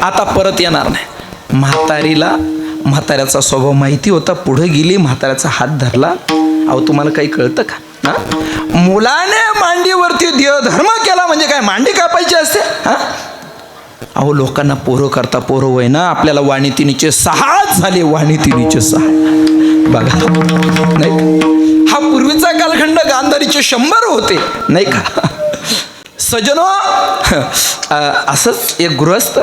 S1: आता परत येणार नाही. म्हाताऱ्याचा स्वभाव माहिती होता. पुढे गेली, म्हाताऱ्याचा हात धरला. अहो तुम्हाला काही कळतं का. मुलाने मांडीवरती देहधर्म केला म्हणजे काय, मांडी कापायची असते. अहो लोकांना पोरं करता पोरं वय ना, आपल्याला वाणीतिनीचे 6 झाले, वाणीतिनीचे 6 बघा नाही. हा पूर्वीचा कालखंड, गांधारीचे 100 होते नाही का. सजनो असंच एक गृहस्थ,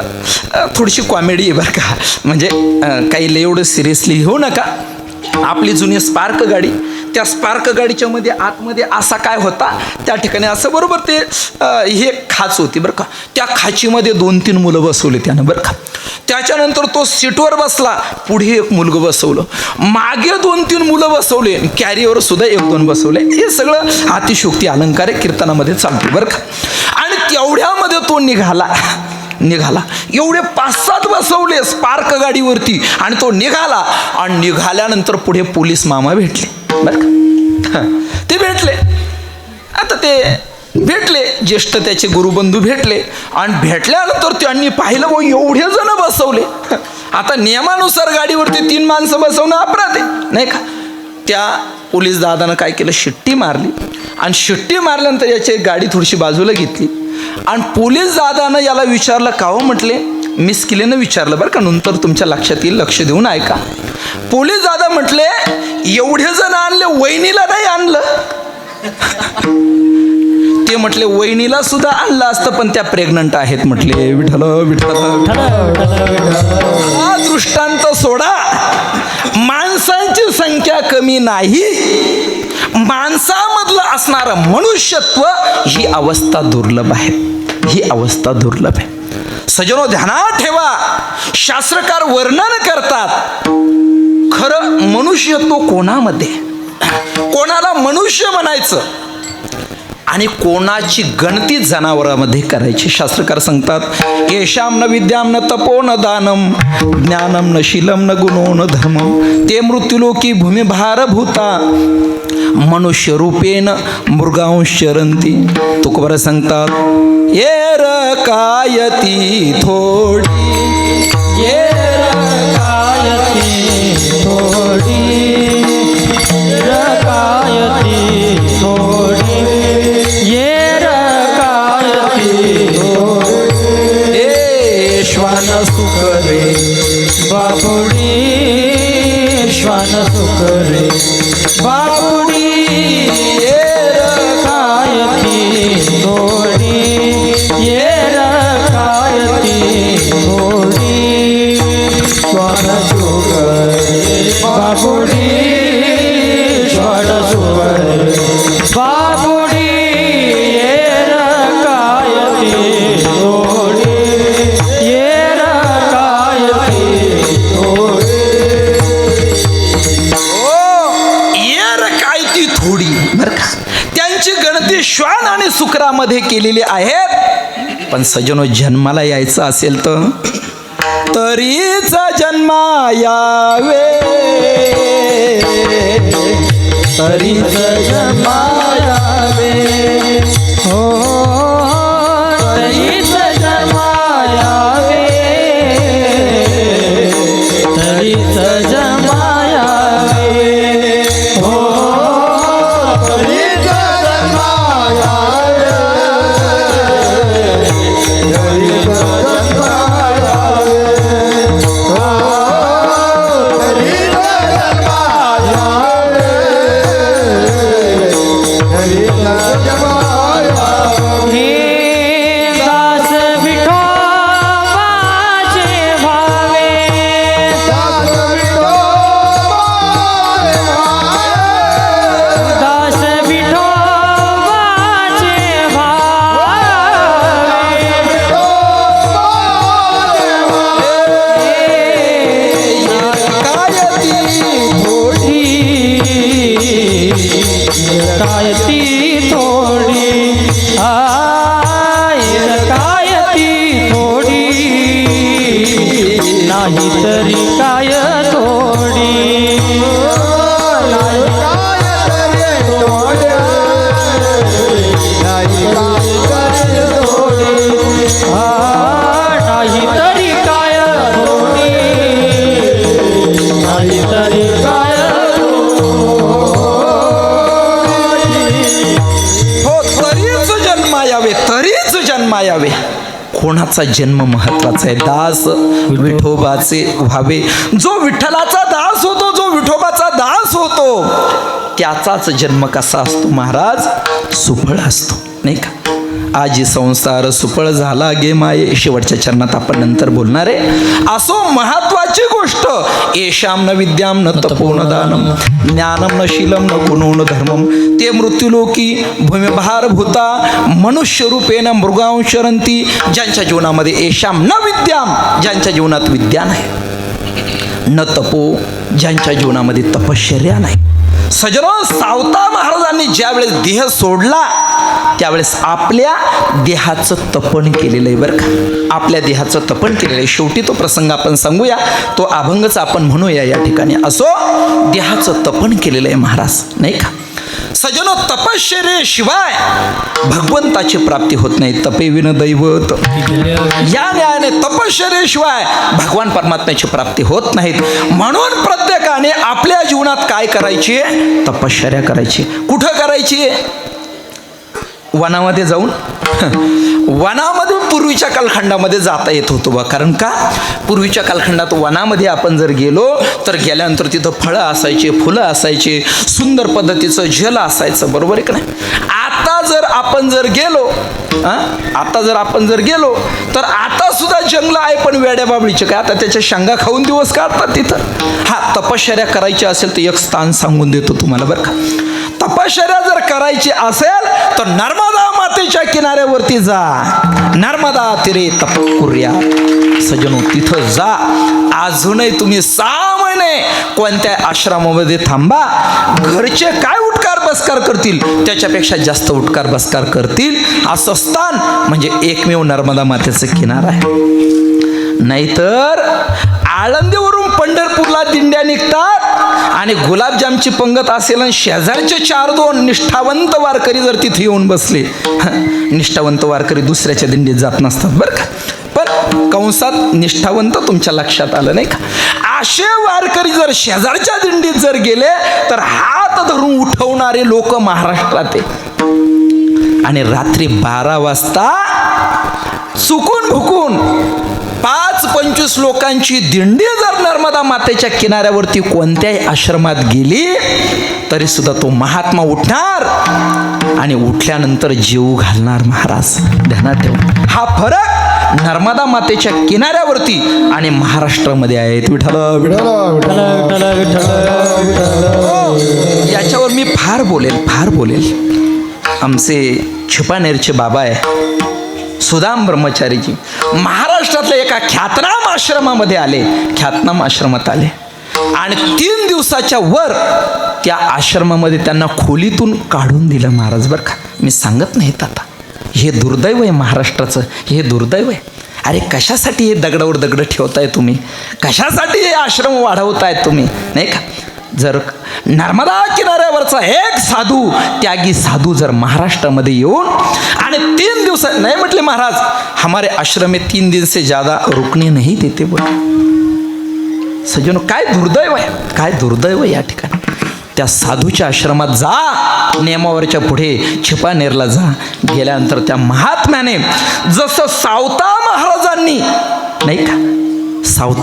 S1: थोडीशी कॉमेडी आहे बरं का, म्हणजे काही लय एवढं सिरियसली घेऊ नका. आपली जुनी स्पार्क गाडी, त्या स्पार्क गाडीच्या मध्ये आतमध्ये असा काय होता, त्या ठिकाणी असं बरोबर ते हे खाच होती बरं का. त्या खाचीमध्ये 2-3 मुलं बसवले त्यानं बरं का. त्याच्यानंतर तो सीटवर बसला, पुढे एक मुलगं बसवलं, मागे 2-3 मुलं बसवले, कॅरीवर सुद्धा 1-2 बसवले. हे सगळं अतिशयोक्ती अलंकार कीर्तनामध्ये चालते बरं का. आणि तेवढ्यामध्ये तो निघाला. एवढे 5-7 बसवले स्पार्क गाडीवरती, आणि तो निघाला. आणि निघाल्यानंतर पुढे पोलीस मामा भेटले बरं का. ते भेटले, आता ते भेटले ज्येष्ठ त्याचे गुरुबंधू भेटले, आणि भेटल्यानंतर त्यांनी पाहिलं व एवढे जण बसवले. आता नियमानुसार गाडीवरती 3 माणसं बसवणं अपराध आहे नाही का. त्या पोलीस दादानं काय केलं, शिट्टी मारली, आणि शिट्टी मारल्यानंतर याची गाडी थोडीशी बाजूला घेतली, आणि पोलीस दादानं याला विचारलं का हो, म्हटले मिस्किलीनं विचारलं बरं का, नंतर तुमच्या लक्षात येईल, लक्ष देऊन ऐका. पोलीस दादा म्हटले एवढे जण आणले, वहिनीला नाही आणलं. ते म्हटले वहिनीला सुद्धा आणलं असतं पण त्या प्रेग्नंट आहेत. म्हटले विठ्ठल विठ्ठल. हा दृष्टांत सोडा, माणसांची संख्या कमी नाही, माणसामधलं असणारं मनुष्यत्व ही अवस्था दुर्लभ आहे, ही अवस्था दुर्लभ आहे. सजनो ध्यानात ठेवा, शास्त्रकार वर्णन करतात खरं मनुष्यत्व कोणामध्ये, कोणाला मनुष्य म्हणायचं आणि कोणाची गणती जनावरांमध्ये करायची. शास्त्रकार सांगतात येशाम न विद्याम न तपो न दानम ज्ञानम न शीलम न गुणो न धर्मम ते मृत्युलोकी भूमिभारभूता मनुष्य रूपेण मृगांशरंती. तुकोबारा सांगतात येर कायती थोडी,
S2: येर कायती थोडी, येर कायती थोडी, येर कायती थोडी.
S1: ए श्वान सुख रे
S2: बापुडी, श्वान सुख रे बापुडी, येर कायती थोडी, येर कायती थोडी. श्वान सुख रे बापुडी, श्वान सुख रे बापुडी, येर कायती थोडी, येर कायती थोडी.
S1: येर काय ती थोडी बरं का. त्यांची गणती श्वान आणि सुकरामध्ये केलेली आहे. पण सजनो जन्माला यायचं असेल तर तरीच जन्मा यावे, तरीच जन्मा यावे.
S2: हो तरीच जमायावे, तरीच जमायावे. हो
S3: तरीच जन्मायावे, तरीच जन्मायावे. तरीच जन्मायावे, तरीच जन्मायावे.
S2: हे दास विठोबाचे भावे,
S3: दास विठोबाचे भावे,
S2: दास विठोबाचे भावे. कायती थोडी, आय कायती थोडी, नाही तरी काय थोडी. नाही तरी काय थोडी, नाही तरी काय
S1: हो तरीच जन्मा यावे, तरीच जन्मा यावे. कोणाचा जन्म महत्वाचा आहे? दास विठोबाचे व्हावे. जो विठ्ठलाचा दास होतो, जो विठोबाचा दास होतो त्याचाच जन्म कसा असतो महाराज? सुफळ असतो नाही का. आजी संसार सुफळ झाला गे माये, शेवटच्या चरणात आपण नंतर बोलणार आहे. असो महत्वाची गोष्ट येशाम न विद्याम न तपो न दानम ज्ञानम न शीलम न गुणो न धर्मम ते मृत्युलोकी भूमिभारभूता मनुष्य रूपेण मृगांशरंती. ज्यांच्या जीवनामध्ये येशाम न विद्याम, ज्यांच्या जीवनात विद्या नाही, न तपो, ज्यांच्या जीवनामध्ये तपश्चर्या नाही. सजनो सावता महाराजांनी ज्यावेळेस देह सोडला त्यावेळेस आपल्या देहाचं तपन केलेलं आहे बरं का. आपल्या देहाचं तपन केलेलं आहे. शेवटी तो प्रसंग आपण सांगूया, तो अभंगच आपण म्हणूया या ठिकाणी. असो देहाचं तपन केलेलं आहे महाराज नाही का. सजनो तपश्चर्येशिवाय भगवंताची प्राप्ती होत नाही. तपे विन दैवत, या न्यायाने तपश्चर्येशिवाय भगवान परमात्म्याची प्राप्ती होत नाहीत. म्हणून प्रत्येकाने आपल्या जीवनात काय करायची? तपश्चर्या करायची. कुठं करायची? वनामध्ये जाऊन वनामध्ये पूर्वीच्या कालखंडामध्ये जाता येत होतो बा. कारण का पूर्वीच्या कालखंडात वनामध्ये आपण जर गेलो तर गेल्यानंतर तिथं फळं असायचे, फुलं असायचे, सुंदर पद्धतीचं जल असायचं, बरोबर आहे का नाही. आता जर आपण जर गेलो तर आता सुद्धा जंगल आहे, पण वेड्या बाबळीचे काय आता त्याच्या शेंगा खाऊन दिवस काढतात तिथं. तपश्चर्या करायची असेल तर एक स्थान सांगून देतो तुम्हाला बरं का. तपश्चर्या जर करायची असेल तर नर्मदा मातेच्या किनाऱ्यावरती जा. नर्मदा तीरे तपकुर्या सजनो, तिथं जा. अजूनही तुम्ही 6 महिने कोणत्या आश्रमामध्ये थांबा, घरचे काय उठकार बसकार करतील त्याच्यापेक्षा जास्त उठकार बसकार करतील असं स्थान म्हणजे एकमेव नर्मदा मातेचं किनारा आहे. नाहीतर आळंदीवरून पंढरपूरला दिंड्या निघतात आणि गुलाबजामची पंगत असेल आणि शेजारचे 4-2 निष्ठावंत वारकरी जर तिथे येऊन बसले, निष्ठावंत वारकरी दुसऱ्याच्या दिंडीत जात नसतात बरं का, पण कंसात निष्ठावंत तुमच्या लक्षात आलं नाही का. असे वारकरी जर शेजारच्या दिंडीत जर गेले तर हात धरून उठवणारे लोक महाराष्ट्रात आहे. आणि रात्री 12 वाजता चुकून भुकून 5-25 लोकांची दिंडी जर नर्मदा मातेच्या किनाऱ्यावरती कोणत्याही आश्रमात गेली तरी सुद्धा तो महात्मा उठणार आणि उठल्यानंतर जीव घालणार. महाराज ध्यानात ठेवा, हा फरक नर्मदा मातेच्या किनाऱ्यावरती आणि महाराष्ट्रामध्ये आहे. विठ्ठल
S2: विठ्ठल विठ्ठल विठ्ठल.
S1: याच्यावर मी फार बोलेल. आमचे छिपानेरचे बाबा आहे सुदाम ब्रह्मचारीजी, महाराष्ट्रातल्या एका ख्यातनाम आश्रमात आले आणि 3 दिवसाच्या वर त्या आश्रमामध्ये त्यांना खोलीतून काढून दिलं महाराज बरं का. मी सांगत नाहीत आता, हे दुर्दैव आहे महाराष्ट्राचं, हे दुर्दैव आहे. अरे कशासाठी हे दगडावर दगड ठेवताय तुम्ही, कशासाठी हे आश्रम वाढवताय तुम्ही नाही का. जर नर्मदा किनाऱ्यावरचा एक साधू, त्यागी साधू जर महाराष्ट्रामध्ये येऊन आणि 3 दिवस नाही म्हटले महाराज, हमारे आश्रम में 3 दिन से ज्यादा रुकने नहीं देते बोले. सज्जनो, काय दुर्दैव आहे, काय दुर्दैव या ठिकाणी. त्या साधूच्या आश्रमात जा, नियमावरच्या पुढे छिपानेरला जा. गेल्यानंतर त्या महात्म्याने जसं सावता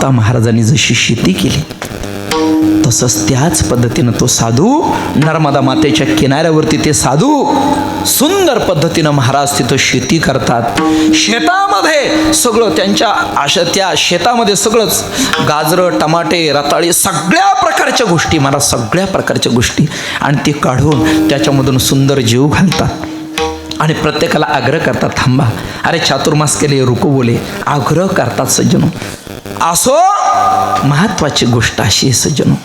S1: महाराजांनी जशी शेती केली तसंच त्याच पद्धतीनं तो साधू नर्मदा मातेच्या किनाऱ्यावरती ते साधू सुंदर पद्धतीनं महाराज तिथं शेती करतात. शेतामध्ये सगळं त्या शेतामध्ये सगळंच गाजरं, टमाटे, रताळी, सगळ्या प्रकारच्या गोष्टी महाराज, सगळ्या प्रकारच्या गोष्टी आणि ते काढून त्याच्यामधून सुंदर जीव घालतात आणि प्रत्येकाला आग्रह करतात, थांबा, अरे चातुर्मास के लिए रुको बोले, आग्रह करतात. सज्जनो, असो महत्वाची गोष्ट अशी आहे सज्जनो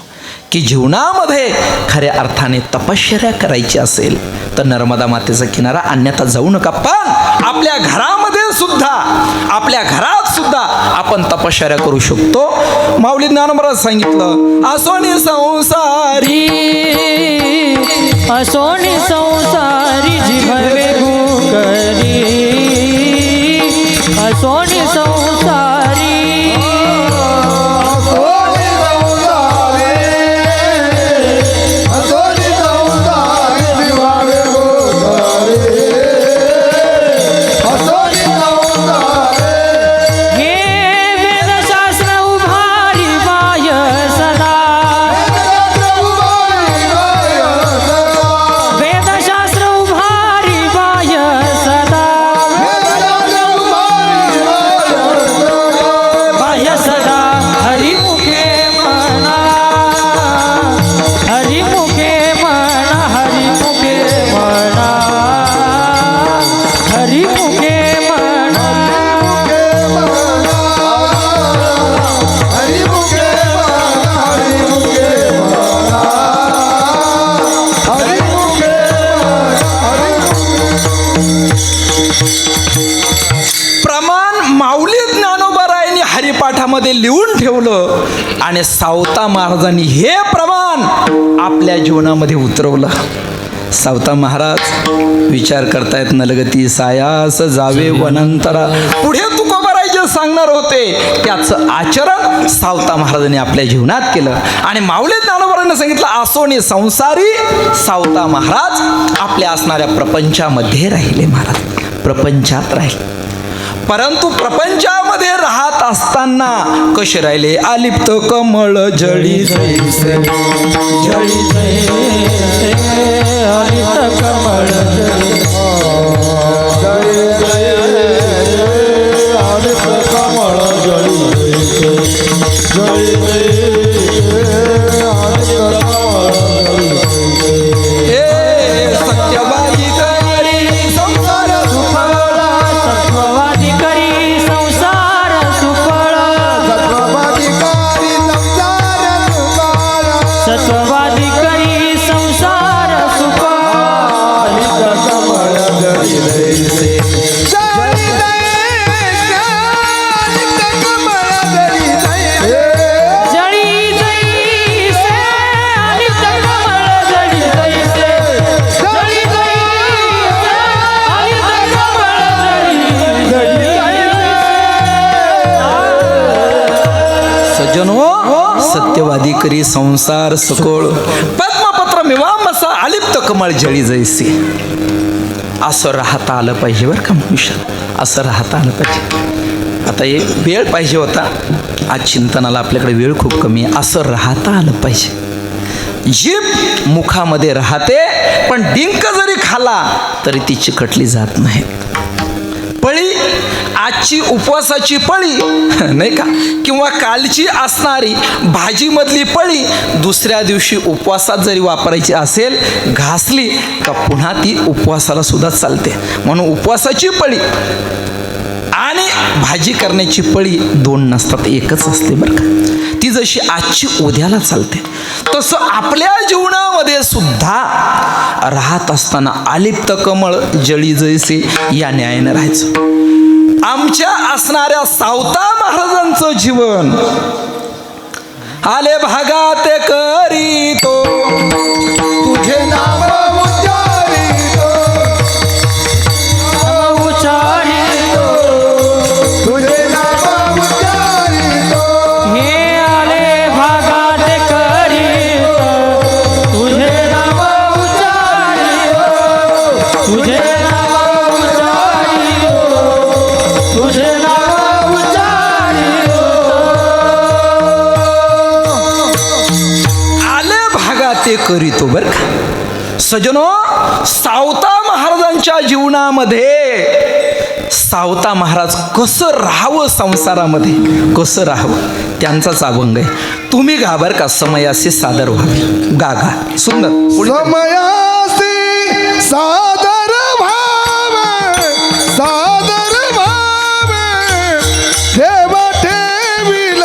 S1: की जीवनामध्ये खऱ्या अर्थाने तपश्चर्या करायची असेल तर नर्मदा मातेचा किनारा अन्यथा जाऊ नका. पण आपल्या घरामध्ये सुद्धा, आपल्या घरात सुद्धा आपण तपश्चर्या करू शकतो. माऊली ज्ञानोबांनी सांगितलं, असोनी संसारी
S2: जिभवे गुगरी, असोनी संसारी
S1: मध्ये लिहून ठेवलं आणि सावता महाराजांनी हे प्रमाण आपल्या जीवनामध्ये उतरवलं. सावता महाराज विचार करतायत, नलगती सायास जावे वनांतरा. पुढे तुकोबारायचे सांगणार होते त्याचं आचरण सावता महाराजांनी आपल्या जीवनात केलं. आणि माऊली ज्ञानोबांनी सांगितलं आसोनी संसारी सावता महाराज आपल्या असणाऱ्या प्रपंचामध्ये राहिले. महाराज प्रपंचात राहिले, परंतु प्रपंचामध्ये राहत असताना कसे राहिले? आलिप्त कमळ जळी जैसे
S2: जळी जैसे हरित कमळ जळी
S1: सत्यवादी करी संसार सुफळ,
S2: सत्ववादी करी संसार सुफळ, सत्ववादी करी संसार सुफळ, जळी जैसे हरित कमळ जळी जैसे, जळी जैसे हरित कमळ जळी
S1: सज्जनो सत्यवादी करी संसार सकोळ, पद्मपत्र मिवामसा आलिप्त कमळ जळी जैसे. असं राहता आलं पाहिजे बरं का मनुष्यात, असं राहता आलं पाहिजे. आता एक वेळ पाहिजे होता, आज चिंतनाला आपल्याकडे वेळ खूप कमी आहे. असं राहता आलं पाहिजे. जीभ मुखामध्ये राहते, पण डिंक जरी खाला तरी ती चिकटली जात नाही. पळी आजची उपवासाची पळी नाही का, किंवा कालची असणारी भाजीमधली पळी दुसऱ्या दिवशी उपवासात जरी वापरायची असेल, घासली का पुन्हा ती उपवासाला सुद्धा चालते. म्हणून उपवासाची पळी आणि भाजी करण्याची पळी दोन नसतात, एकच असते बरं का. ती जशी आजची उद्याला चालते, तसं आपल्या जीवनामध्ये सुद्धा राहत असताना आलिप्त कमळ जळी जैसे या न्यायाने राहायचं. आमच्या असणाऱ्या सावता महाराजांचं जीवन आले भागात करीतो
S3: तुझे नाम उच्चारितो,
S2: उच्चारितो,
S3: तुझे नाम उच्चारितो,
S2: हे आले भागात करीतो, तुझे नाम उच्चारितो, तुझे नाम उच्चारितो, तुझे नाम उच्चारितो.
S1: आले भागात ते करीतो बरं का. सजनो सावता महाराजांच्या जीवनामध्ये सावता महाराज कसं राहावं, संसारामध्ये कसं राहावं त्यांचाच अभंग आहे. तुम्ही गा बरं का, समयाशी सादर व्हावे. गा गा सुंदर. पुढे.
S3: समयासी सादर भावे, सादर भावे, देव ठेविल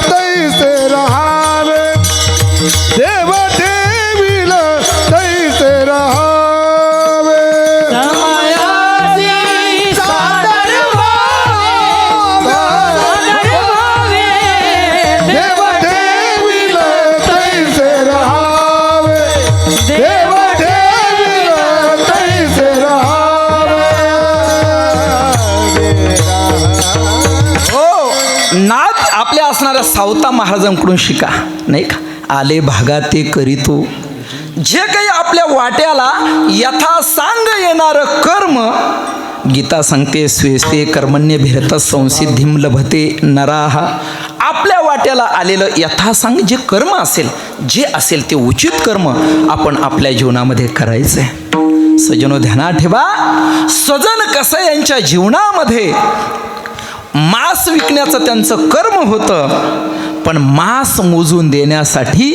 S3: तैसे रहावे, देव ठेविल तैसे रहावे.
S2: समयासी सादर भावे, सादर भावे,
S3: देव ठेविल तैसे रहावे, देव ठेविल तैसे रहावे.
S1: हो, नाद आपल्या असणाऱ्या सावता महाराजांकडून शिका नाही का. आले भागात ते करीतो, जे काही आपल्या वाट्याला यथा सांग येणारं कर्म, गीता सांगते स्वे कर्मण्य भिरत संसिद्धिम लभते नराहा. आपल्या वाट्याला आलेलं यथासांग जे कर्म असेल, जे असेल ते उचित कर्म आपण आपल्या जीवनामध्ये करायचं आहे. सजनो ध्यानात ठेवा, सजन कसं यांच्या जीवनामध्ये मांस विकण्याचं त्यांचं कर्म होतं, पण मांस मोजून देण्यासाठी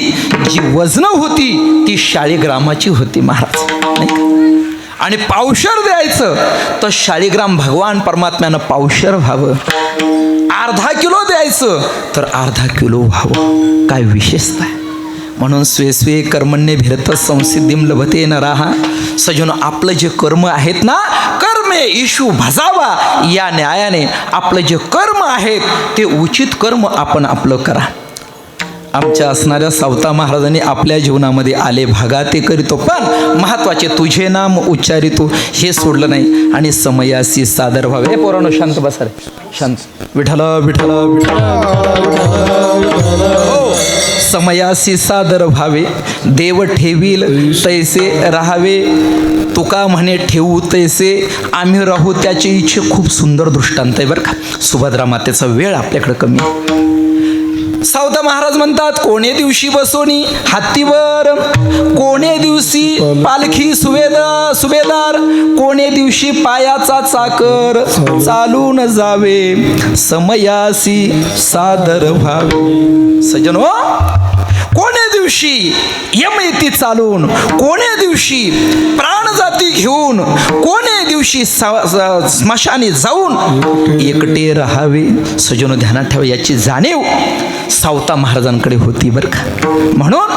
S1: जी वजनं होती ती शाळीग्रामाची होती महाराज नाही का. आणि पावशर द्यायचं तर शाळीग्राम भगवान परमात्म्यानं पावशर व्हावं. अर्धा किलो द्यायचं तर अर्धा किलो व्हावं. काय विशेषता आहे. म्हणून स्वे कर्मण्य भिरत संसिद्धिम लभते नराहा. सजनो आपलं जे कर्म आहेत ना, कर्मे ईशू भजावा या न्यायाने आपलं जे कर्म आहेत ते उचित कर्म आपण आपलं करा. आमच्या असणाऱ्या सावता महाराजांनी आपल्या जीवनामध्ये आले भागा ते करीतो, पण महत्वाचे तुझे नाम उच्चारितो हे सोडलं नाही. आणि समयासी सादर व्हावे. पोरांनो शांत बसा रे, शांत. विठ्ठल विठ्ठल हो, समयासी सादर व्हावे, देव ठेवील तैसे राहावे, तुका म्हणे ठेवू तैसे आम्ही राहू त्याची इच्छे. खूप सुंदर दृष्टांत आहे बरं का. सुभद्रा मातेचा वेळ आपल्याकडे कमी आहे. सावता महाराज म्हणतात, कोणे दिवशी बसोनी हातीवर, कोणे दिवशी पालखी सुभेदार, कोणे दिवशी पायाचा चाकर, चालून जावे समयासी सादर व्हावे. सजन हो, कोणे दिवशी यम येती चालून, कोणे दिवशी प्राण जाती घेऊन, कोणे दिवशी स्मशानी जाऊन एकटे राहावे. सजनो ध्यानात ठेवा, याची जाणीव सावता महाराजांकडे होती बरं का. म्हणून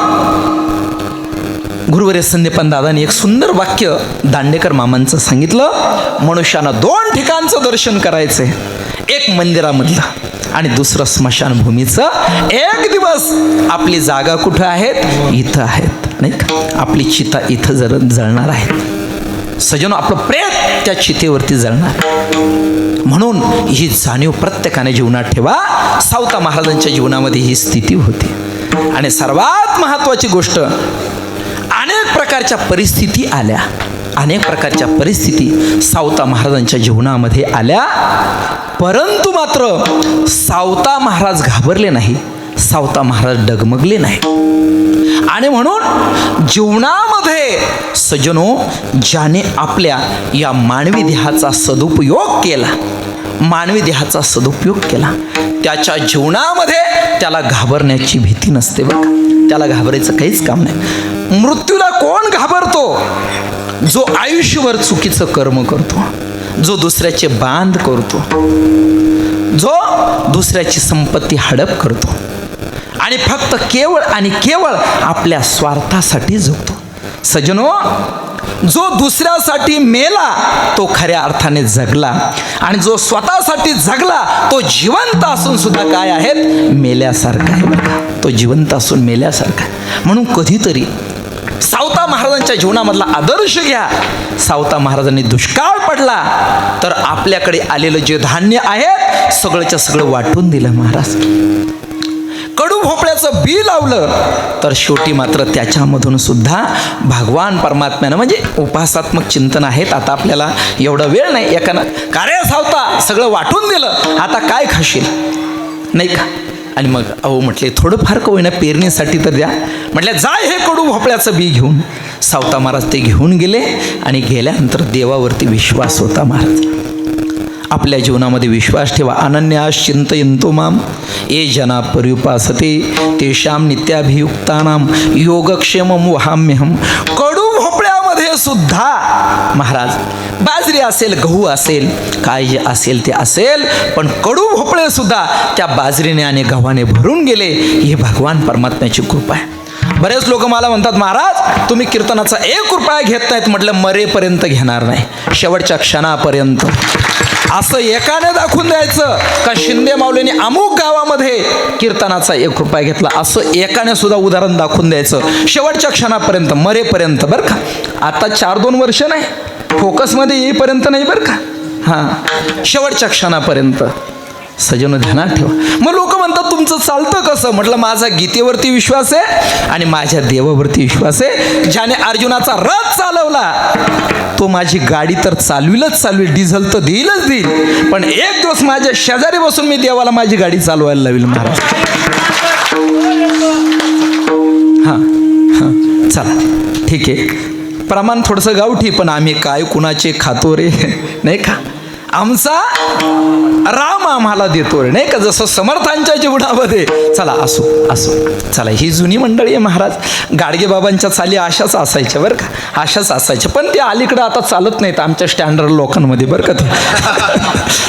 S1: गुरुवर्य संदीपान दादांनी एक सुंदर वाक्य दांडेकर मामांचं सांगितलं. मनुष्यानं 2 ठिकाणचं दर्शन करायचंय, एक मंदिरामधलं आणि दुसरं स्मशानभूमीचं. एक दिवस आपली जागा कुठं आहेत? इथं आहेत, नाही का. आपली चिता इथं जळणार आहे. सजनो, आपलं प्रेत त्या चितेवरती जळणार. म्हणून ही जाणीव प्रत्येकाने जीवनात ठेवा. सावता महाराजांच्या जीवनामध्ये ही स्थिती होती. आणि सर्वात महत्त्वाची गोष्ट, अनेक प्रकारच्या परिस्थिती आल्या, अनेक प्रकारच्या परिस्थिती सावता महाराजांच्या जीवनामध्ये आल्या. परंतु मात्र सावता महाराज घाबरले नाही, सावता महाराज डगमगले नाही. आणि म्हणून जीवनामध्ये सजनो, ज्याने आपल्या या मानवी देहाचा सदुपयोग केला, मानवी देहाचा सदुपयोग केला, त्याच्या जीवनामध्ये त्याला घाबरण्याची भीती नसते बघा. त्याला घाबरायचं काहीच काम नाही. मृत्यूला कोण घाबरतो? जो आयुष्यभर चुकीचं कर्म करतो, जो दुसऱ्याचे बांध करतो, जो दुसऱ्याची संपत्ती हडप करतो आणि फक्त केवळ आणि केवळ आपल्या स्वार्थासाठी जगतो. सजनो, जो दुसऱ्यासाठी मेला तो खऱ्या अर्थाने जगला, आणि जो स्वतःसाठी जगला तो जिवंत असून सुद्धा काय आहेत? मेल्यासारखा आहे बघा. तो जिवंत असून मेल्यासारखा आहे. म्हणून कधीतरी सावता महाराजांच्या जीवनामधला आदर्श घ्या. सावता महाराजांनी दुष्काळ पडला तर आपल्याकडे आलेलं जे धान्य आहे सगळंच्या सगळं वाटून दिलं महाराज. कडू भोपळ्याचं बी लावलं तर शेवटी मात्र त्याच्यामधून सुद्धा भगवान परमात्म्यानं, म्हणजे उपासात्मक चिंतन आहेत. आता आपल्याला एवढा वेळ नाही. एकानं का रे सावता सगळं वाटून दिलं, आता काय खाशील, नाही का. आणि मग अहो म्हटले थोडंफार का होईना पेरणीसाठी तर द्या. म्हटलं जा हे कडू भोपळ्याचं बी घेऊन. सावता महाराज ते घेऊन गेले आणि गेल्यानंतर देवावरती विश्वास होता महाराज. आपल्या जीवनामध्ये विश्वास ठेवा. अनन्यास चिंतयन्तो माम ये जना पर्युपासते तेषां नित्याभियुक्तानां योगक्षेमं वहाम्यहं. कडू भोपळ्यामध्ये सुद्धा महाराज, बाजरी असेल, गहू असेल, काय जे असेल ते असेल, पण कडू भोपळे सुद्धा त्या बाजरीने आणि गव्हाने भरून गेले. ही भगवान परमात्म्याची कृपा आहे. बरेच लोक मला म्हणतात, महाराज तुम्ही कीर्तनाचा 1 रुपया घेत नाहीत. म्हटलं मरेपर्यंत घेणार नाही, शेवटच्या क्षणापर्यंत. असं एकाने दाखवून द्यायचं का शिंदे माऊलीने अमुक गावामध्ये कीर्तनाचा 1 रुपया घेतला, असं एकाने सुद्धा उदाहरण दाखवून द्यायचं शेवटच्या क्षणापर्यंत, मरेपर्यंत बरं का. आता 4-2 वर्ष नाही, फोकसमध्ये येईपर्यंत नाही बरं का. हां, शेवटच्या क्षणापर्यंत. सजनो ध्यानात ठेवा. मग लोक म्हणतात तुमचं चालतं कसं? म्हटलं माझा गीतेवरती विश्वास आहे आणि माझ्या देवावरती विश्वास आहे. ज्याने अर्जुनाचा रथ चालवला तो माझी गाडी तर चालविलच, डिझेल तर देईल, पण एक दिवस माझ्या शेजारी बसून मी देवाला माझी गाडी चालवायला लावेल महाराज. हां हां, चला ठीक आहे. प्रमाण थोडंसं गावठी, पण आम्ही काय कुणाचे खातो रे, नाही का. आमचा राम आम्हाला देतो रे, नाही का. जसं समर्थांच्या जीवनामध्ये. चला असो असो, चला ही जुनी मंडळी आहे महाराज. गाडगे बाबांच्या चाली अशाच असायच्या बरं का, अशाच असायच्या. पण ते अलीकडं आता चालत नाहीत आमच्या स्टँडर्ड लोकांमध्ये बरं का ते.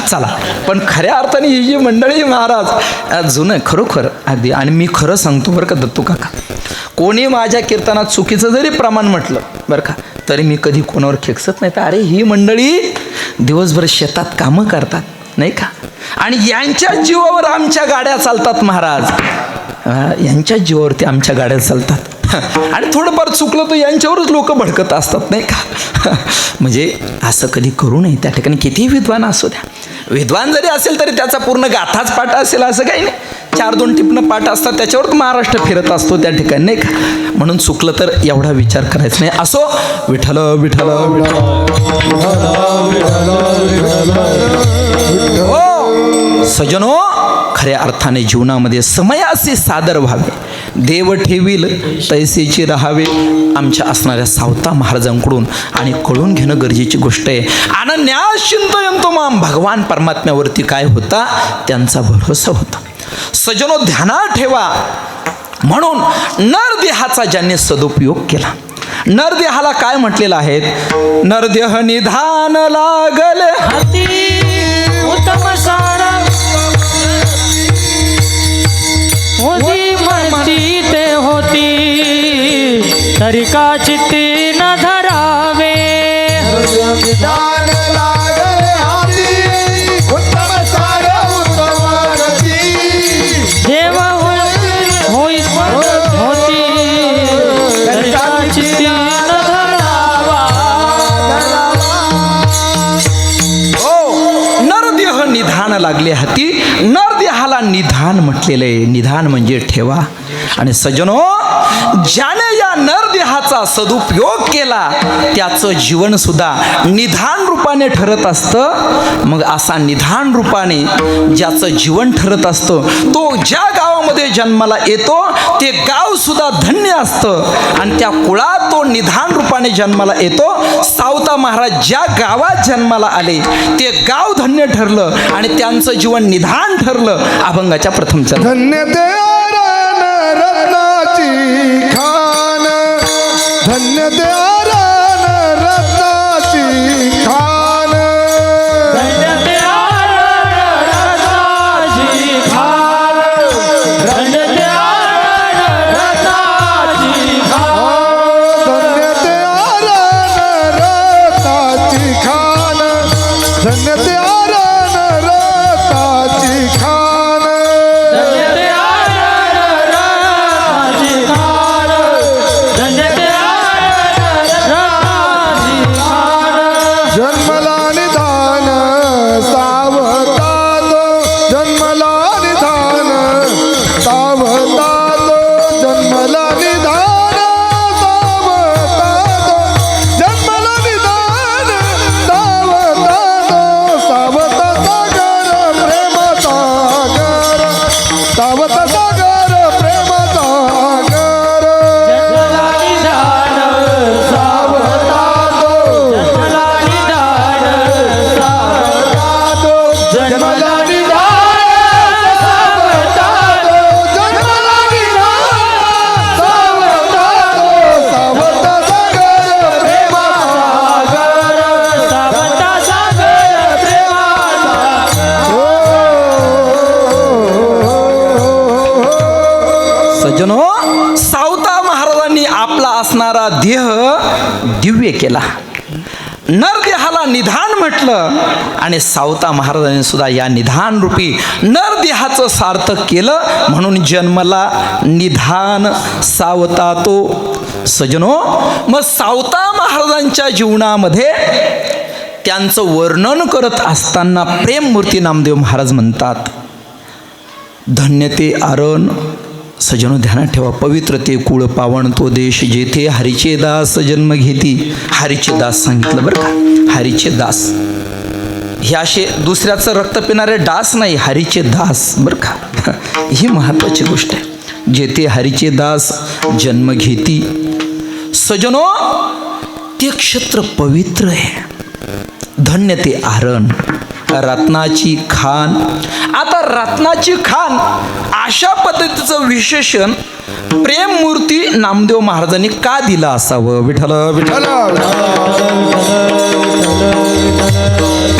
S1: चला, पण खऱ्या अर्थाने ही जी मंडळी महाराज जुनं खरोखर अगदी. आणि मी खरं सांगतो बरं का दत्तू काका, कोणी माझ्या कीर्तनात चुकीचं जरी प्रमाण म्हटलं बरं का, तरी मी कधी कोणावर खेकसत नाही. तर अरे ही मंडळी दिवसभर शेतात कामं करतात, नाही का, आणि यांच्या जीवावर आमच्या गाड्या चालतात महाराज. यांच्या जीवावरती आमच्या गाड्या चालतात आणि थोडंफार चुकलं तर यांच्यावरच लोक भडकत असतात नाही का. म्हणजे असं कधी करू नये. त्या ठिकाणी कितीही विद्वान असू द्या, विद्वान जरी असेल तरी त्याचा पूर्ण गाथाच पाठ असेल असं काही नाही. 4-2 टिपणं पाठ असतात त्याच्यावर महाराष्ट्र फिरत असतो त्या ठिकाणी नाही का. म्हणून चुकलं तर एवढा विचार करायचा नाही. असो, विठ्ठल विठ्ठल हो सजनो, खऱ्या अर्थाने जीवनामध्ये समयाचे सादर व्हावे, देव ठेवील तैसेची राहावे. आमच्या असणाऱ्या सावता महाराजांकडून आणि कळून घेणं गरजेची गोष्ट आहे. अनन्यास चिंतयन्तो माम, भगवान परमात्म्यावरती काय होता त्यांचा भरोसा होता. सजनो ध्यानात ठेवा. म्हणून नरदेहाचा ज्यांनी सदुपयोग केला, नरदेहाला काय म्हटलेलं आहे, नरदेह निधान लागले
S2: हाती उत्तम सार होती म्हणती ते होती, तरी का चित्ती न धरावे.
S3: दान लागे हाती उत्तम सार उत्तम रती.
S2: देव होई होती, तरी का चित्ती न धरावा.
S1: हो, नरदेह निधान लागले हाती. नरदेहाला निधान म्हटलेलं आहे. निधान म्हणजे ठेवा. आणि सज्जनो, ज्याने या नरदेहाचा सदुपयोग केला त्याचं जीवन सुद्धा निधान रूपाने ठरत असतं. मग असा निधान रूपाने ज्याचं जीवन ठरत असतं, तो ज्या गावामध्ये जन्माला येतो ते गाव सुद्धा धन्य असतं. आणि त्या कुळात तो निधान रूपाने जन्माला येतो. सावता महाराज ज्या गावात जन्माला आले ते गाव धन्य ठरलं आणि त्यांचं जीवन निधान ठरलं. अभंगाच्या प्रथम चरण.
S3: धन्य ते रत्नाची खान, धन्य ते रत्नाची खान. धन्य ते रत्नाची खान, धन्य ते रत्नाची खान. जन्मला निधान सावता तो, जन्मला निधान सावता तो, जन्मला निधान सावता तो, जन्मला निधान सावता तो. सावता सागर प्रेम सागर, सावता सागर प्रेम सागर. सावता तो, जन्मला निधान सावता तो, जन्मला निधान सावता तो. सावता सागर प्रेम
S1: सज्जनो, सावता महाराजांनी आपला असणारा देह दिव्य केला. नरदेहाला निधान म्हटलं आणि सावता महाराजांनी सुद्धा या निधान रूपी नरदेहाचं सार्थक केलं. म्हणून जन्मला निधान सावता तो. सज्जनो, मग सावता महाराजांच्या जीवनामध्ये त्यांचं वर्णन करत असताना प्रेममूर्ती नामदेव महाराज म्हणतात, धन्य ते आरण. सजनो ध्यानात ठेवा, पवित्र ते कुळ पावन तो देश, जेथे हरीचे दास जन्म घेती. हरीचे दास सांगितलं बरं का, हरीचे दास. हे असे दुसऱ्याचं रक्त पिणारे दास नाही, हरीचे दास बरं का. ही महत्वाची गोष्ट आहे. जेथे हरीचे दास जन्म घेती. सजनो, ते क्षेत्र पवित्र आहे. धन्य ते आरण, रत्नाची खान. आता रत्नाची खान अशा पद्धतीचं विशेषण प्रेममूर्ती नामदेव महाराजांनी का दिलं असावं? विठ्ठल विठ्ठल.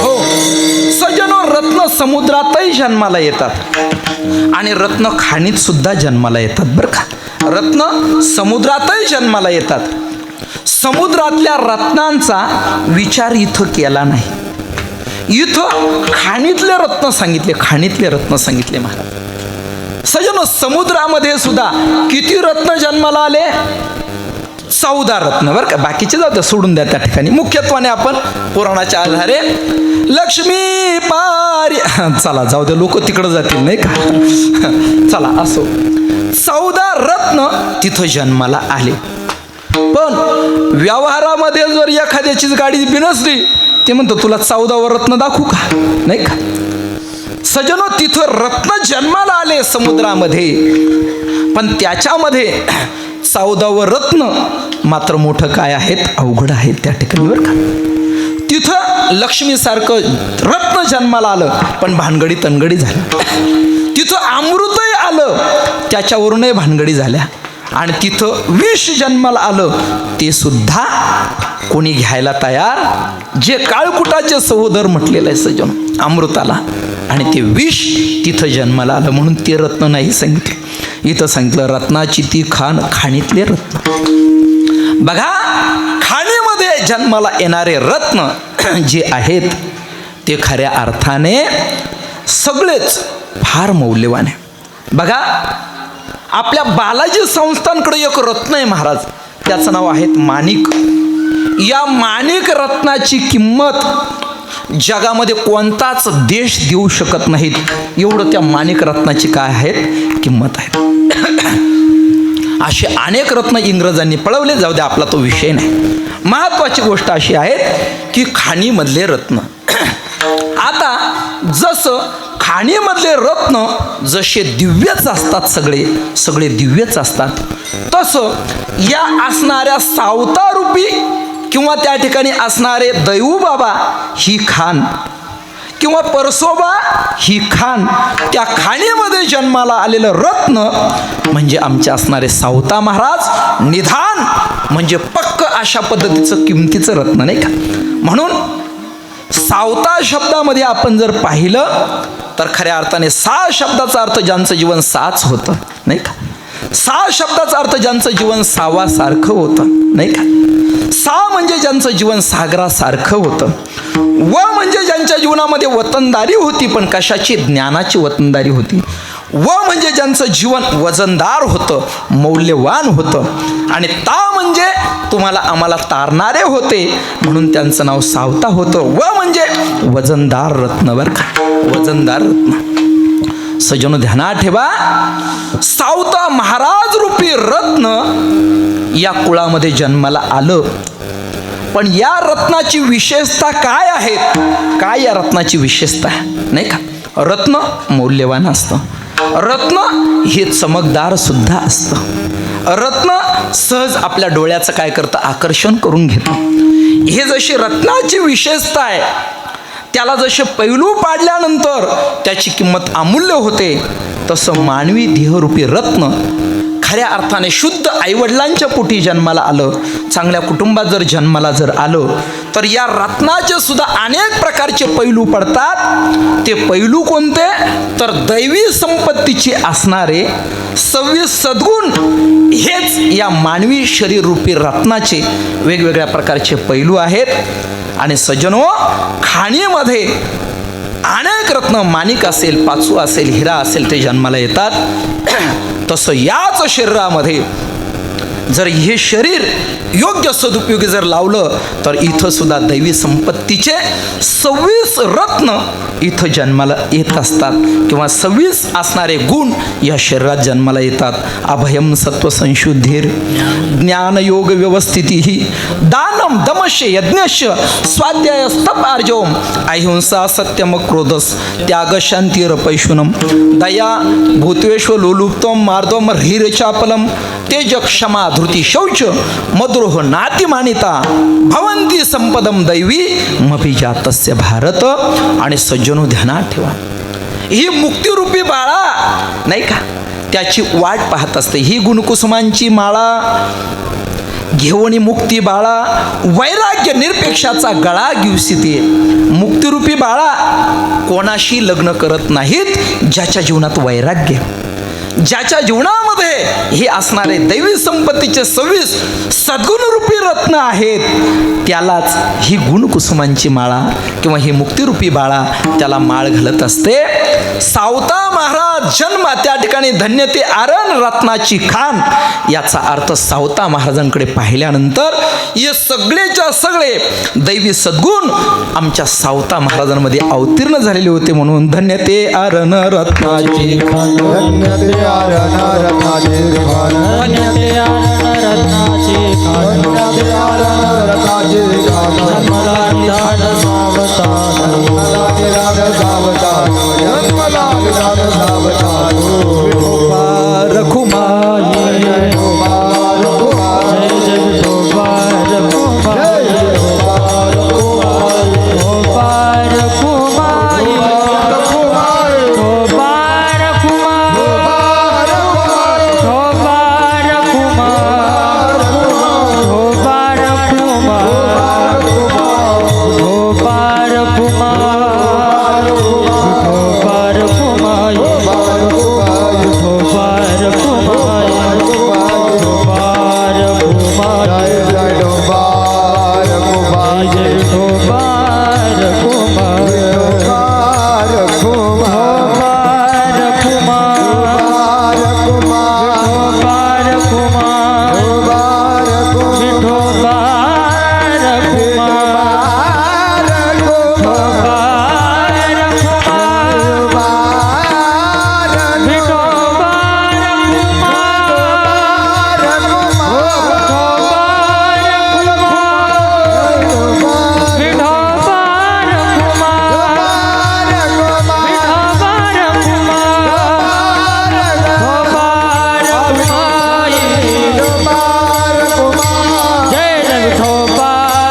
S1: हो सज्जनो, रत्न समुद्रातही जन्माला येतात आणि रत्न खाणीत सुद्धा जन्माला येतात बरं का. रत्न समुद्रातही जन्माला येतात. समुद्रातल्या रत्नांचा विचार इथं केला नाही. इथं खाणीतले रत्न सांगितले, खाणीतले रत्न सांगितले महाराज. सजनो, समुद्रामध्ये सुद्धा किती रत्न जन्माला आले? 14 रत्न, बरं का. बाकीचे जाऊ द्या, सोडून द्या त्या ठिकाणी. मुख्यत्वाने आपण पुराणाच्या आधारे लक्ष्मी पारी, चला जाऊ द्या, लोक तिकडं जातील नाही का. चला असो, 14 रत्न तिथं जन्माला आले. पण व्यवहारामध्ये जर एखाद्याचीच गाडी बिनसली, ते म्हणतो तुला 14वर रत्न दाखवू का, नाही का. सजनो, तिथं रत्न जन्माला आले समुद्रामध्ये, पण त्याच्यामध्ये 14वर रत्न मात्र मोठं काय आहेत, अवघड आहेत त्या ठिकाणी, बरं का. तिथं लक्ष्मीसारखं रत्न जन्माला आलं, पण भानगडी तनगडी झाल्या. तिथं अमृतही आलं, त्याच्यावरूनही भानगडी झाल्या. आणि तिथं विष जन्माला आलं, ते सुद्धा कोणी घ्यायला तयार, जे काळकुटाचे सहोदर म्हटलेलं आहे सजन अमृताला, आणि ते विष तिथं जन्माला आलं, म्हणून ते रत्न नाही सांगितलं. इथं सांगितलं रत्नाची ती खाण, खाणीतले रत्न. बघा, खाणीमध्ये जन्माला येणारे रत्न जे आहेत ते खऱ्या अर्थाने सगळेच फार मौल्यवान आहे. बघा, आपल्या बालाजी संस्थांकडे एक रत्न आहे महाराज, त्याचं नाव आहे माणिक. या माणिक रत्नाची किंमत जगामध्ये कोणताच देश देऊ शकत नाहीत, एवढं त्या माणिक रत्नाची काय आहेत, किंमत आहे. असे अनेक रत्न इंग्रजांनी पळवले, जाऊ द्या, आपला तो विषय नाही. महत्वाची गोष्ट अशी आहे की खाणीमधले रत्न. आता जसं खाणीमधले रत्न जसे दिव्यच असतात, सगळे दिव्यच असतात, तसं या असणाऱ्या सावतारूपी किंवा त्या ठिकाणी असणारे दैवबाबा ही खाण किंवा परसोबा ही खाण, त्या खाणीमध्ये जन्माला आलेलं रत्न म्हणजे आमचे असणारे सावता महाराज, निधान म्हणजे पक्क अशा पद्धतीचं किमतीचं रत्न, नाही का. म्हणून सावता शब्दामध्ये आपण जर पाहिलं तर खऱ्या अर्थाने 6 शब्दाचा अर्थ ज्यांचं जीवन 6च होतं, नाही का. 6 शब्दाचा अर्थ ज्यांचं जीवन 6वासारखं होतं, नाही का. 6 म्हणजे ज्यांचं जीवन सागरासारखं होतं. व म्हणजे ज्यांच्या जीवनामध्ये वतनदारी होती, पण कशाची, ज्ञानाची वतनदारी होती. व म्हणजे ज्यांचं जीवन वजनदार होतं, मौल्यवान होतं. आणि ता म्हणजे तुम्हाला आम्हाला तारणारे होते, म्हणून त्यांचं नाव सावता होतं. व म्हणजे वजनदार रत्न, बरं का, वजनदार रत्न. सजनो, ध्यानात ठेवा, सावता महाराज रूपी रत्न या कुळामध्ये जन्माला आलं. पण या रत्नाची विशेषता काय आहे, काय या रत्नाची विशेषता आहे, नाही का. रत्न मौल्यवान असतं, रत्न हे चमकदार सुद्धा असतं, रत्न सहज आपल्या डोळ्याचं काय करतं, आकर्षण करून घेतं. हे जशी रत्नाची विशेषता आहे, त्याला जसे पैलू पाडल्यानंतर त्याची किंमत अमूल्य होते, तसं मानवी देहरूपी रत्न खऱ्या अर्थाने शुद्ध आईवडिलांच्या पोटी जन्माला आलं, चांगल्या कुटुंबात जर जन्माला जर आलं, तर या रत्नाचे सुद्धा अनेक प्रकारचे पैलू पडतात. ते पैलू कोणते, तर दैवी संपत्तीचे असणारे 26 सद्गुण, हेच या मानवी शरीर रूपी रत्नाचे वेगवेगळ्या प्रकारचे पैलू आहेत. आणि सज्जनो, खाणीमध्ये अनेक रत्न, माणिक असेल, पाचू असेल, हिरा असेल, ते जन्माला येतात. तसं याच शरीरामध्ये जर हे शरीर योग्य सदुपयोगी जर लावलं, तर इथं सुद्धा दैवी संपत्तीचे 26 रत्न इथं जन्माला येत असतात, किंवा 26 असणारे गुण या शरीरात जन्माला येतात. अभयम सत्व संशुद्धीर, ज्ञानयोग व्यवस्थिती, दानम दमश्य यज्ञश्य, स्वाध्याय स्तप आर्जवम, अहिंसा सत्यम क्रोधस, त्याग शांतीर पैशुनम, दया भूतेश्व लोलुप्तम मार्दम ह्रीरचापलम, तेज क्षमा धृती शौच, मद्रोह नातिमानिता, भवंती संपदम दैवी मभिजातस्य भारत. आणि सज्जनो, ध्यानात ठेवा, ही मुक्तिरूपी बाळा, नाही का, त्याची वाट पाहत असते. ही गुणकुसुमांची माळा घेऊन मुक्ती बाळा, वैराग्य निरपेक्षाचा गळा घेऊसिते. मुक्तिरूपी बाळा कोणाशी लग्न करत नाहीत, ज्याच्या जीवनात वैराग्य, ज्याच्या जीवनामध्ये हे असणारे दैवी संपत्तीचे 26 सद्गुणरूपी रत्न आहेत त्यालाच ही गुणकुसुमांची माळा किंवा ही मुक्तिरूपी बाळा त्याला माळ घालत असते. सावता महाराज जन्म त्या ठिकाणी धन्य ते आरण रत्नाची खान. याचा अर्थ सावता महाराजांकडे पाहिल्यानंतर हे सगळेच्या सगळे दैवी सद्गुण आमच्या सावता महाराजांमध्ये अवतीर्ण झालेले होते. म्हणून धन्य ते आरण रत्नाची खान.
S3: धन्य ते आरण रत्नाचे खान.
S2: धन्य ते आरण रत्नाचे खान.
S3: धन्य ते आरण रत्नाचे खान.
S2: जन्मला निधान सावतान.
S3: जन्मला निधान सावतान. जन्मला निधान सावतान.
S1: रखुमाई
S2: जय जय विठोबा रखुमाई. विठोबा रखुमाई. विठोबा रखुमाई. विठोबा रखुमाई. विठोबा रखुमाई. विठोबा रखुमाई. विठोबा रखुमाई. विठोबा रखुमाई. विठोबा रखुमाई.
S3: जय जय डोबा रघुबाई.
S2: जय विठोबा रखुमाई.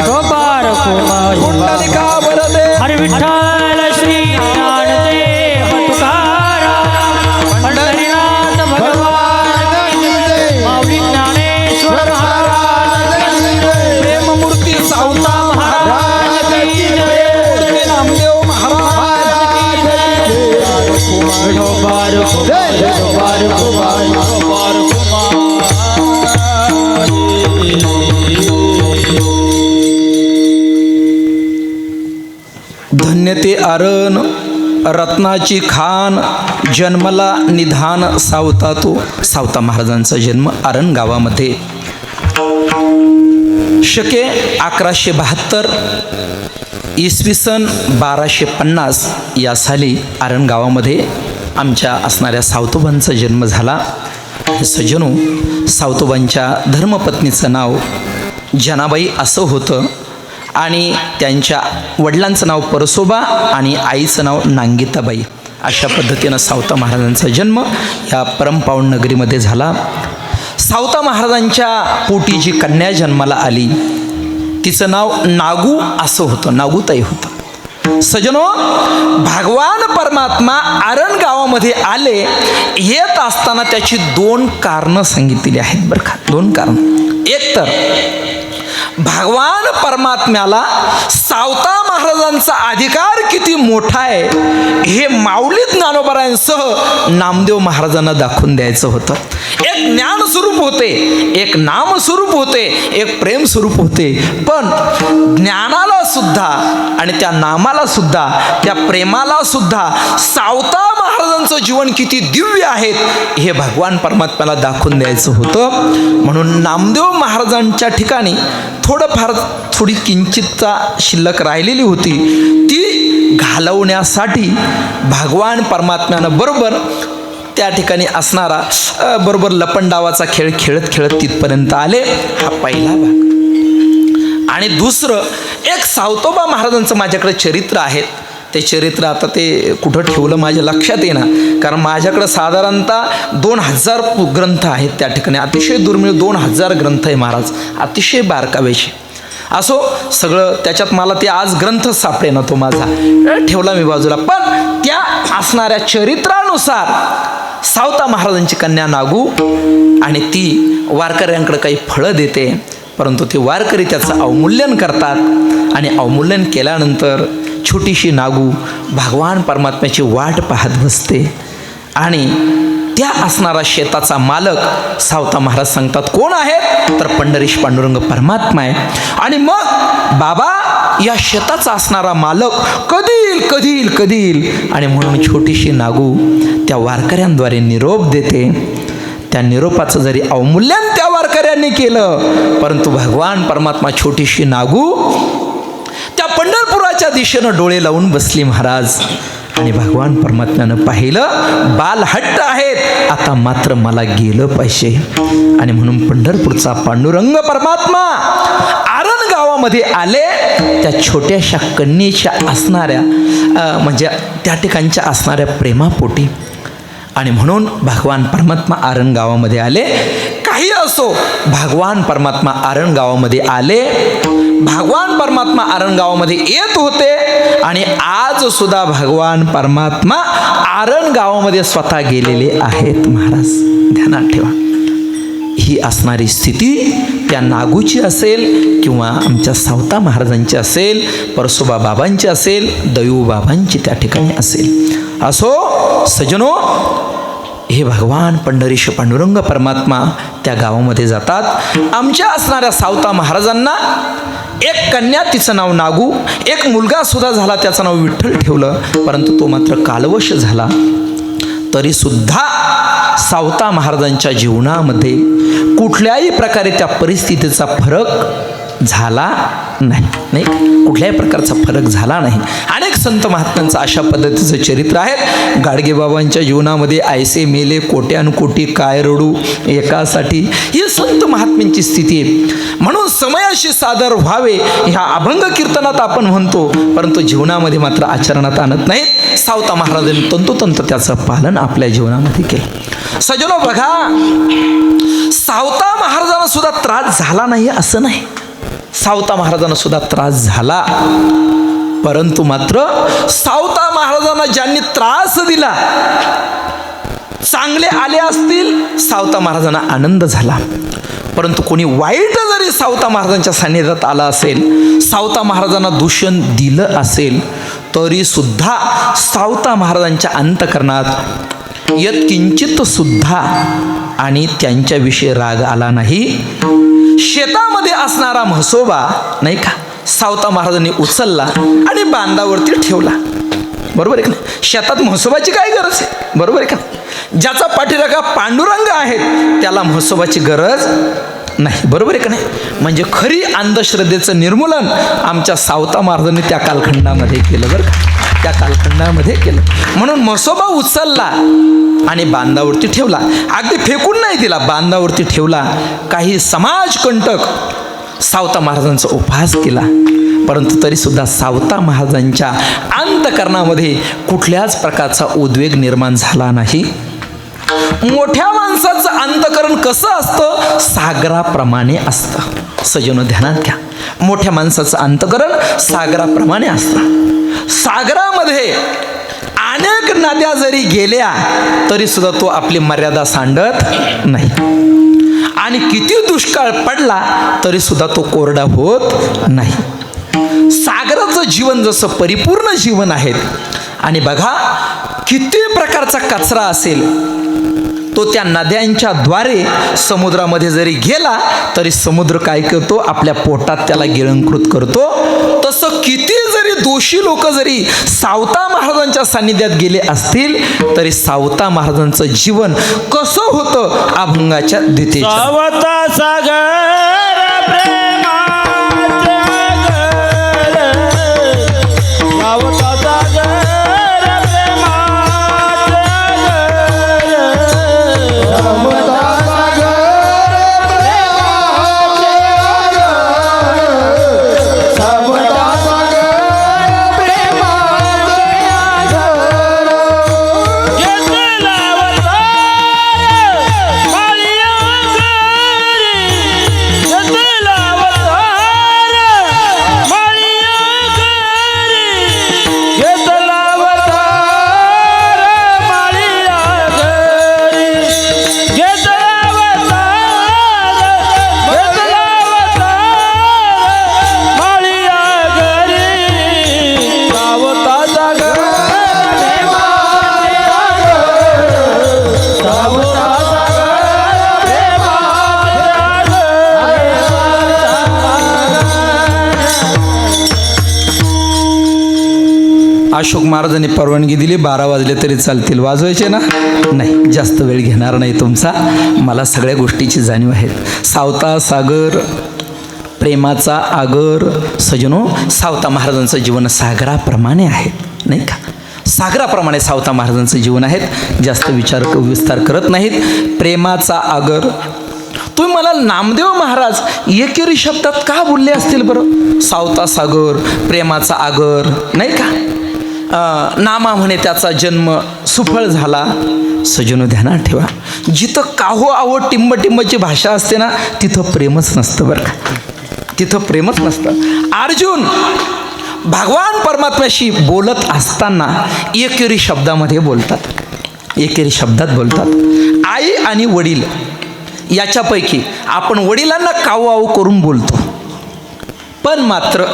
S3: रघुबाई.
S1: कुंडलिका वरदे
S2: हरी विठ्ठल श्री ज्ञानदेव तुकाराम पंढरीनाथ भगवान की जय. माऊली ज्ञानेश्वर महाराज की जय.
S1: प्रेममूर्ती सावता महाराज की जय. नामदेव महाराज की जय.
S2: विठोबा रखुमाई. विठोबा रखुमाई. विठोबा रखुमाई.
S1: धन्य ते आरण रत्नाची खान. जन्मला निधान सावता तो. सावता महाराजांचा जन्म आरण गावामध्ये शके 1172 इसवी सन 1250 या साली आरण गावामध्ये आमच्या असणाऱ्या सावतोबांचा जन्म झाला. सज्जनो, सावतोबांच्या धर्मपत्नीचं नाव जनाबाई असं होतं आणि त्यांच्या वडिलांचं नाव परसोबा आणि आईचं नाव नांगिताबाई. अशा पद्धतीनं सावता महाराजांचा जन्म या परमपावन नगरीमध्ये झाला. सावता महाराजांच्या पोटी जी कन्या जन्माला आली तिचं नाव नागू असं होतं, नागूताई होतं. सजनो, भगवान परमात्मा आरण गावामध्ये आले. येत असताना त्याची 2 कारणं सांगितलेली आहेत बरं का. 2 कारणं. एक तर भगवान परमात्म्याला सावता महाराजांचा अधिकार किती मोठा आहे हे माऊली ज्ञानोबरायांसह नामदेव महाराजांना दाखवून द्यायचं होतं. एक ज्ञान स्वरूप होते, एक नाम स्वरूप होते, एक प्रेम स्वरूप होते. पण ज्ञानाला सुद्धा आणि त्या नामाला सुद्धा त्या प्रेमाला सुद्धा सावता महाराजांचं जीवन किती दिव्य आहे हे भगवान परमात्म्याला दाखवून द्यायचं होतं. म्हणून नामदेव महाराजांच्या ठिकाणी थोडी किंचितचा शिल्लक राहिलेली होती. ती घालवण्यासाठी भगवान परमात्म्यानं बरोबर त्या ठिकाणी असणारा बरोबर लपंडावाचा खेळ खेळत खेळत तिथपर्यंत आले. हा पहिला भाग. आणि दुसरं, एक सावतोबा महाराजांचं माझ्याकडे चरित्र आहे. ते चरित्र आता ते कुठं ठेवलं माझ्या लक्षात येईना, कारण माझ्याकडं साधारणतः 2000 ग्रंथ आहेत त्या ठिकाणी. अतिशय दुर्मिळ 2000 ग्रंथ आहे महाराज, अतिशय बारकावेचे. असो सगळं त्याच्यात मला ते आज ग्रंथ सापडे ना, तो माझा ठेवला मी बाजूला. पण त्या असणाऱ्या चरित्रानुसार सावता महाराजांची कन्या नागू आणि ती वारकऱ्यांकडे काही फळं देते, परंतु ते वारकरी त्याचं अवमूल्यन करतात आणि अवमूल्यन केल्यानंतर छोटीशी नागू भगवान परमात्म्याची वाट पाहत बसते. आणि त्या असणारा शेताचा मालक सावता महाराज सांगतात कोण आहेत, तर पंढरीश पांडुरंग परमात्मा आहे. आणि मग बाबा या शेताचा असणारा मालक कधी येईल आणि म्हणून छोटीशी नागू त्या वारकऱ्यांद्वारे निरोप देते. त्या निरोपाचं जरी अवमूल्यन त्या वारकऱ्यांनी केलं, परंतु भगवान परमात्मा छोटीशी नागू त्या पंढरपुराच्या दिशेनं डोळे लावून बसली महाराज. आणि भगवान परमात्म्यानं पाहिलं बालहट्ट आहेत, आता मात्र मला गेलं पाहिजे. आणि म्हणून पंढरपूरचा पांडुरंग परमात्मा आरण गावामध्ये आले. त्या छोट्याशा कन्येच्या असणाऱ्या म्हणजे त्या ठिकाणच्या असणाऱ्या प्रेमापोटी. आणि म्हणून भगवान परमात्मा आरण गावामध्ये आले. काही असो, भगवान परमात्मा आरण गावामध्ये आले. भगवान परमात्मा आरण गावामध्ये येत होते. आणि आज सुद्धा भगवान परमात्मा आरण गावामध्ये स्वतः गेलेले आहेत महाराज, ध्यानात ठेवा. ही असणारी स्थिती त्या नागूची असेल किंवा आमच्या सावता महाराजांची असेल, परसोबा बाबांची असेल, दैवू बाबांची त्या ठिकाणी असेल. असो सजनो, हे भगवान पंढरीश पांडुरंग परमात्मा त्या गावामध्ये जातात. आमच्या असणाऱ्या सावता महाराजांना एक कन्या, तिचं नाव नागू, एक मुलगा सुद्धा झाला, त्याचं नाव विठ्ठल ठेवलं, परंतु तो मात्र कालवश झाला. तरी सुद्धा सावता महाराजांच्या जीवनामध्ये कुठल्याही प्रकारे त्या परिस्थितीचा फरक झाला नाही, कुठल्याही प्रकारचा फरक झाला नाही. अनेक संत महात्म्यांचं अशा पद्धतीचं चरित्र आहे. गाडगेबाबांच्या जीवनामध्ये आयसे मेले कोट्यानुकोटी काय रडू एकासाठी, ही संत महात्म्यांची स्थिती आहे. म्हणून समयाशी सादर व्हावे ह्या अभंग कीर्तनात आपण म्हणतो, परंतु जीवनामध्ये मात्र आचरणात आणत नाहीत. सावता महाराजांनी तंतोतंत त्याचं पालन आपल्या जीवनामध्ये केलं. सजनो बघा, सावता महाराजांना सुद्धा त्रास झाला नाही असं नाही, सावता महाराजांना सुद्धा त्रास झाला. परंतु मात्र सावता महाराजांना ज्यांनी त्रास दिला, चांगले आले असतील, सावता महाराजांना आनंद झाला. परंतु कोणी वाईट जरी सावता महाराजांच्या सान्निध्यात आला असेल, सावता महाराजांना दूषण दिलं असेल, तरी सुद्धा सावता महाराजांच्या अंतःकरणात यत्किंचित सुद्धा आणि त्यांच्याविषयी राग आला नाही. शेतामध्ये असणारा म्हसोबा नाही का, सावता महाराजांनी उचलला आणि बांधावरती ठेवला. बरोबर आहे का नाही? शेतात म्हसोबाची काय गरज आहे, बरोबर आहे का? ज्याचा पाठीराखा पांडुरंग आहेत त्याला म्हसोबाची गरज नाही, बरोबर आहे का नाही? म्हणजे खरी अंधश्रद्धेचं निर्मूलन आमच्या सावता महाराजांनी त्या कालखंडामध्ये केलं, बरं का, त्या कालखंडामध्ये केलं. म्हणून म्हसोबा उचलला आणि बांधावरती ठेवला, अगदी फेकून नाही दिला, बांधावरती ठेवला. काही समाजकंटक सावता महाराजांचा उपहास केला, परंतु तरी सुद्धा सावता महाराजांच्या अंतःकरणामध्ये कुठल्याच प्रकारचा उद्वेग निर्माण झाला नाही. मोठ्या माणसाचं अंतःकरण कसं असतं, सागराप्रमाणे असतं. सजनो ध्यानात घ्या, मोठ्या माणसाचं अंतःकरण सागराप्रमाणे असतं. सागरामध्ये अनेक नद्या जरी गेल्या तरी सुद्धा तो आपली मर्यादा सांडत नाही. आणि किती दुष्काळ पडला तरी सुद्धा तो कोरडा होत नाही. सागराचं जीवन जसं परिपूर्ण जीवन आहे. आणि बघा, किती प्रकारचा कचरा असेल तो त्या नद्यांच्या द्वारे समुद्रामध्ये जरी गेला तरी समुद्र काय करतो, आपल्या पोटात त्याला गिळंकृत करतो. तसं किती जरी दोषी लोक जरी सावता महाराजांच्या सान्निध्यात गेले असतील तरी सावता महाराजांचं जीवन कसं होतं, अभंगाच्या द्वितीय
S2: सावता सागर प्रेमाचे घर, सावता सागर
S1: अशोक महाराजांनी परवानगी दिली, 12 वाजले तरी चालतील, वाजवायचे ना? नाही, जास्त वेळ घेणार नाही तुमचा. मला सगळ्या गोष्टीची जाणीव आहे. सावता सागर, प्रेमाचा आगर. सजनो, सावता महाराजांचं जीवन सागराप्रमाणे आहे, नाही का? सागराप्रमाणे सावता महाराजांचं जीवन आहे. जास्त विस्तार करत नाहीत. प्रेमाचा आगर. तुम्ही मला नामदेव महाराज एकेरी शब्दात का बोलले असतील बरं? सावता सागर, प्रेमाचा आगर, नाही का? नामा म्हणे त्याचा जन्म सुफळ झाला. सजनो, ध्यानात ठेवा, जिथं काहो आहो टिंबटिंबची भाषा असते ना, तिथं प्रेमच नसतं बरं का. तिथं प्रेमच नसतं. अर्जुन भगवान परमात्म्याशी बोलत असताना एकेरी शब्दामध्ये बोलतात, एकेरी शब्दात बोलतात. आई आणि वडील याच्यापैकी आपण वडिलांना कावू आऊ करून बोलतो, पण मात्र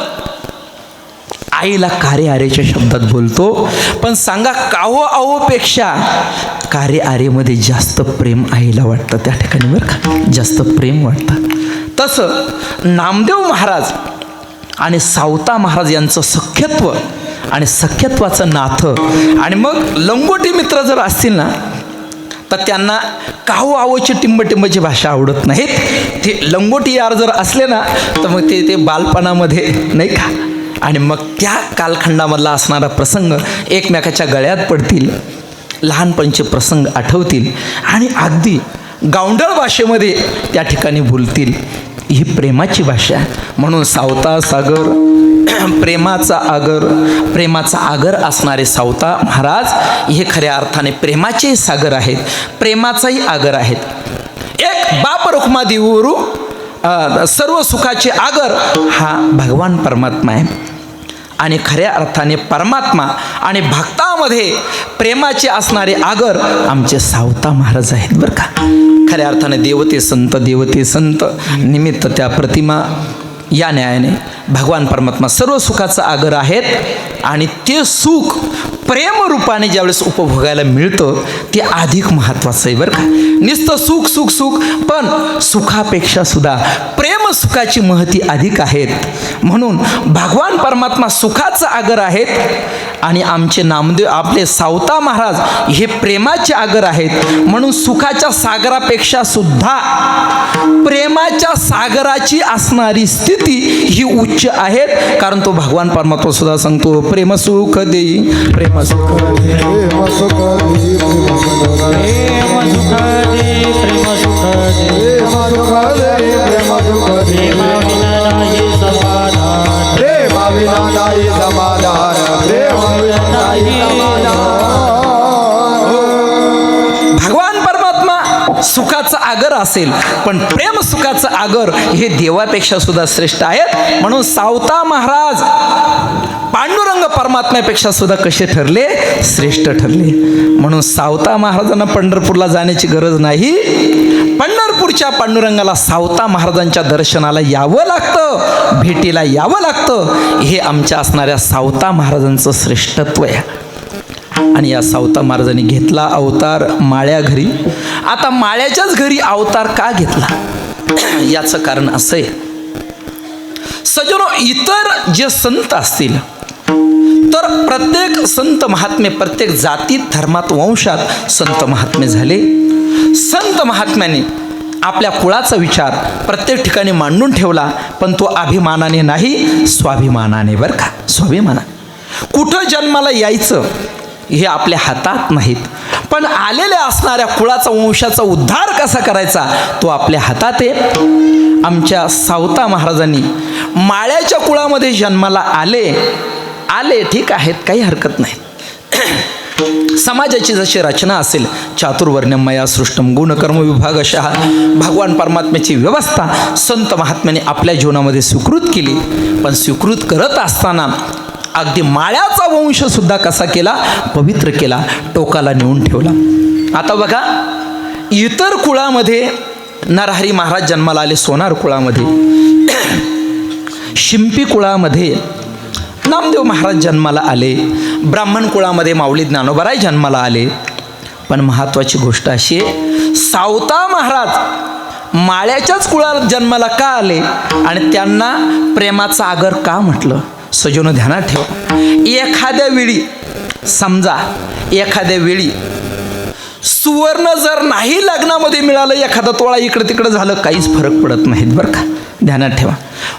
S1: आईला कारे आरेच्या शब्दात बोलतो. पण सांगा, काहो आऊपेक्षा कारे आरेमध्ये जास्त प्रेम आईला वाटतं त्या ठिकाणी बरं का, जास्त प्रेम वाटतं. तसं नामदेव महाराज आणि सावता महाराज यांचं सख्यत्व आणि सख्यत्वाचं नातं, आणि मग लंगोटी मित्र जर असतील ना, तर त्यांना काहो आवची टिंबटिंबची भाषा आवडत नाहीत. ते लंगोटी यार जर असले ना, तर मग ते बालपणामध्ये, नाही का, आणि मग त्या कालखंडामधला असणारा प्रसंग एकमेकाच्या गळ्यात पडतील, लहानपणचे प्रसंग आठवतील आणि अगदी गावंढळ भाषेमध्ये त्या ठिकाणी बोलतील. ही प्रेमाची भाषा. म्हणून सावता सागर, प्रेमाचा आगर, प्रेमाचा आगर असणारे सावता महाराज हे खऱ्या अर्थाने प्रेमाचे सागर आहेत, प्रेमाचाही आगर आहेत. एक बाप रुक्मा देऊरू सर्व सुखाचे आगर हा भगवान परमात्मा आहे. आणि खऱ्या अर्थाने परमात्मा आणि भक्तामध्ये प्रेमाचे असणारे आगर आमचे सावता महाराज आहेत बरं का. खऱ्या अर्थाने देवते संत निमित्त त्या प्रतिमा. या न्यायाने भगवान परमात्मा सर्व सुखाचा आगर आहेत. आणि ते सुख प्रेमरूपाने ज्यावेळेस उपभोगायला मिळतं ते अधिक महत्त्वाचं आहे बरं का. नुसतं सुख सुख सुख, पण सुखापेक्षा सुद्धा प्रेम सुखाची महती अधिक आहेत. म्हणून भगवान परमात्मा सुखाचं आगर आहेत आणि आमचे नामदेव आपले सावता महाराज हे प्रेमाचे आगर आहेत. म्हणून सुखाच्या सागरापेक्षा सुद्धा प्रेमाच्या सागराची असणारी स्थिती ही उच्च आहेत. कारण तो भगवान परमात्मा सुद्धा सांगतो, प्रेम सुख देई, प्रेम सुख दे,
S3: प्रेम सुख दे,
S2: प्रेम सुख दे, प्रेम सुख दे,
S3: प्रेम सुख दे,
S2: प्रेम
S3: विना नाही समाधान, प्रेम विना नाही समाधान.
S1: भगवान परमात्मा सुखाचा आगर असेल, पण प्रेम सुखाचं आगर हे देवापेक्षा सुद्धा श्रेष्ठ आहेत. म्हणून सावता महाराज पांडुरंग परमात्म्यापेक्षा सुद्धा कसे ठरले? श्रेष्ठ ठरले. म्हणून सावता महाराजांना पंढरपूरला जाण्याची गरज नाही. पंढरपूरच्या पांडुरंगाला सावता महाराजांच्या दर्शनाला यावं लागतं, भेटीला यावं लागतं. हे आमच्या असणाऱ्या सावता महाराजांचं श्रेष्ठत्व आहे. आणि या सावता महाराजांनी घेतला अवतार माळ्या घरी. आता माळ्याच्याच घरी अवतार का घेतला? याचं कारण असं आहे, सजनो, इतर जे संत असतील तर प्रत्येक संत महात्मे प्रत्येक जातीत धर्मात वंशात संत महात्मे झाले. संत महात्म्याने आपल्या कुळाचा विचार प्रत्येक ठिकाणी मांडून ठेवला, पण तो अभिमानाने नाही, स्वाभिमानाने बरं का, स्वाभिमानाने. कुठं जन्माला यायचं हे आपल्या हातात नाहीत, पण आलेल्या असणाऱ्या कुळाचा वंशाचा उद्धार कसा करायचा तो आपल्या हातात आहे. आमच्या सावता महाराजांनी माळ्याच्या कुळामध्ये जन्माला आले ठीक आहेत, काही हरकत नाही. समाजाची जशी रचना असेल, चातुर्वर्ण्यम मया सृष्टम गुणकर्म विभागशः, भगवान परमात्म्याची व्यवस्था संत महात्म्याने आपल्या जीवनामध्ये स्वीकृत केली. पण स्वीकृत करत असताना अगदी माळ्याचा वंश सुद्धा कसा केला? पवित्र केला, टोकाला नेऊन ठेवला. आता बघा, इतर कुळामध्ये नरहरी महाराज जन्माला आले, सोनार कुळामध्ये, शिंपी कुळामध्ये नामदेव महाराज जन्माला आले, ब्राह्मण कुळामध्ये माऊली ज्ञानोबाराय जन्माला आले. पण महत्त्वाची गोष्ट अशी आहे, सावता महाराज माळ्याच्याच कुळात जन्माला का आले आणि त्यांना प्रेमाचा आगर का म्हटलं? सजोनं ध्यानात ठेवा. एखाद्या वेळी समजा एखाद्या वेळी सुवर्ण जर नाही लग्नामध्ये मिळालं, एखादा तोळा इकडं तिकडं झालं, काहीच फरक पडत नाहीत बरं का, ध्यानात ठेवा.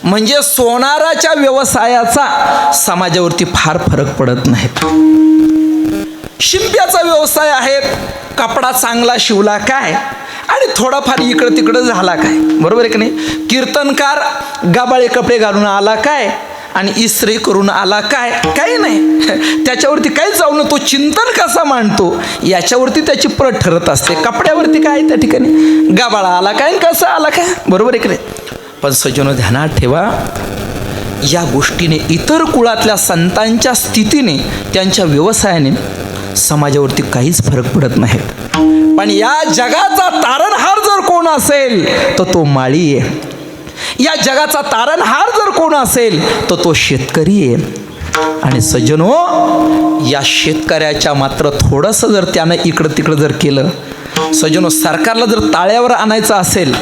S1: म्हणजे सोनाराच्या व्यवसायाचा समाजावरती फार फरक पडत नाहीत. शिंप्याचा व्यवसाय आहे, कपडा चांगला शिवला काय आणि थोडाफार इकडं तिकडं झाला काय, बरोबर आहे की नाही. कीर्तनकार गाबाळे कपडे घालून आला काय आणि इस्त्री करून आला काय, काही नाही. त्याच्यावरती काही जाऊन तो चिंतन कसा मांडतो याच्यावरती त्याची प्रत ठरत असते. कपड्यावरती काय त्या ठिकाणी गाबाळा आला काय कसा आला काय, बरोबर आहे की नाही. पण सज्जनो ध्यानात ठेवा, या गोष्टीने इतर कुळातल्या संतांच्या स्थितीने त्यांच्या व्यवसायाने समाजावरती काहीच फरक पडत नाही. पण या जगाचा तारणहार जर कोण असेल तर तो माळी आहे. या जगाचा तारणहार जर कोण असेल तर तो शेतकरी आहे. आणि सज्जनो, या शेतकऱ्याच्या मात्र थोडंसं जर त्यानं इकडं तिकडं जर केलं, सज्जनो सरकारला जर ताळ्यावर आणायचं असेल,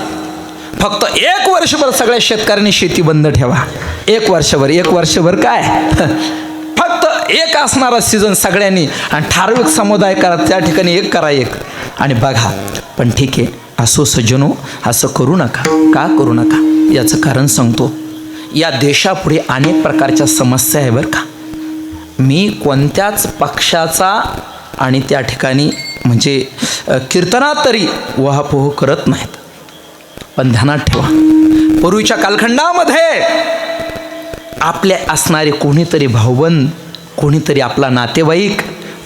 S1: फक्त 1 वर्षभर सगळ्या शेतकऱ्यांनी शेती बंद ठेवा. 1 वर्षभर काय फक्त एक असणारा सीझन सगळ्यांनी, आणि ठराविक समुदाय करा, त्या ठिकाणी एक करा एक, आणि बघा. पण ठीक आहे, असो सज्जनो, असं करू नका. का करू नका याचं कारण सांगतो. या देशापुढे अनेक प्रकारच्या समस्या आहे बरं का. मी कोणत्याच पक्षाचा आणि त्या ठिकाणी म्हणजे कीर्तनात तरी वहापोह करत नाहीत. पण ध्यानात ठेवा, पूर्वीच्या कालखंडामध्ये आपले असणारे कोणीतरी भाऊबंद, कोणीतरी आपला नातेवाईक,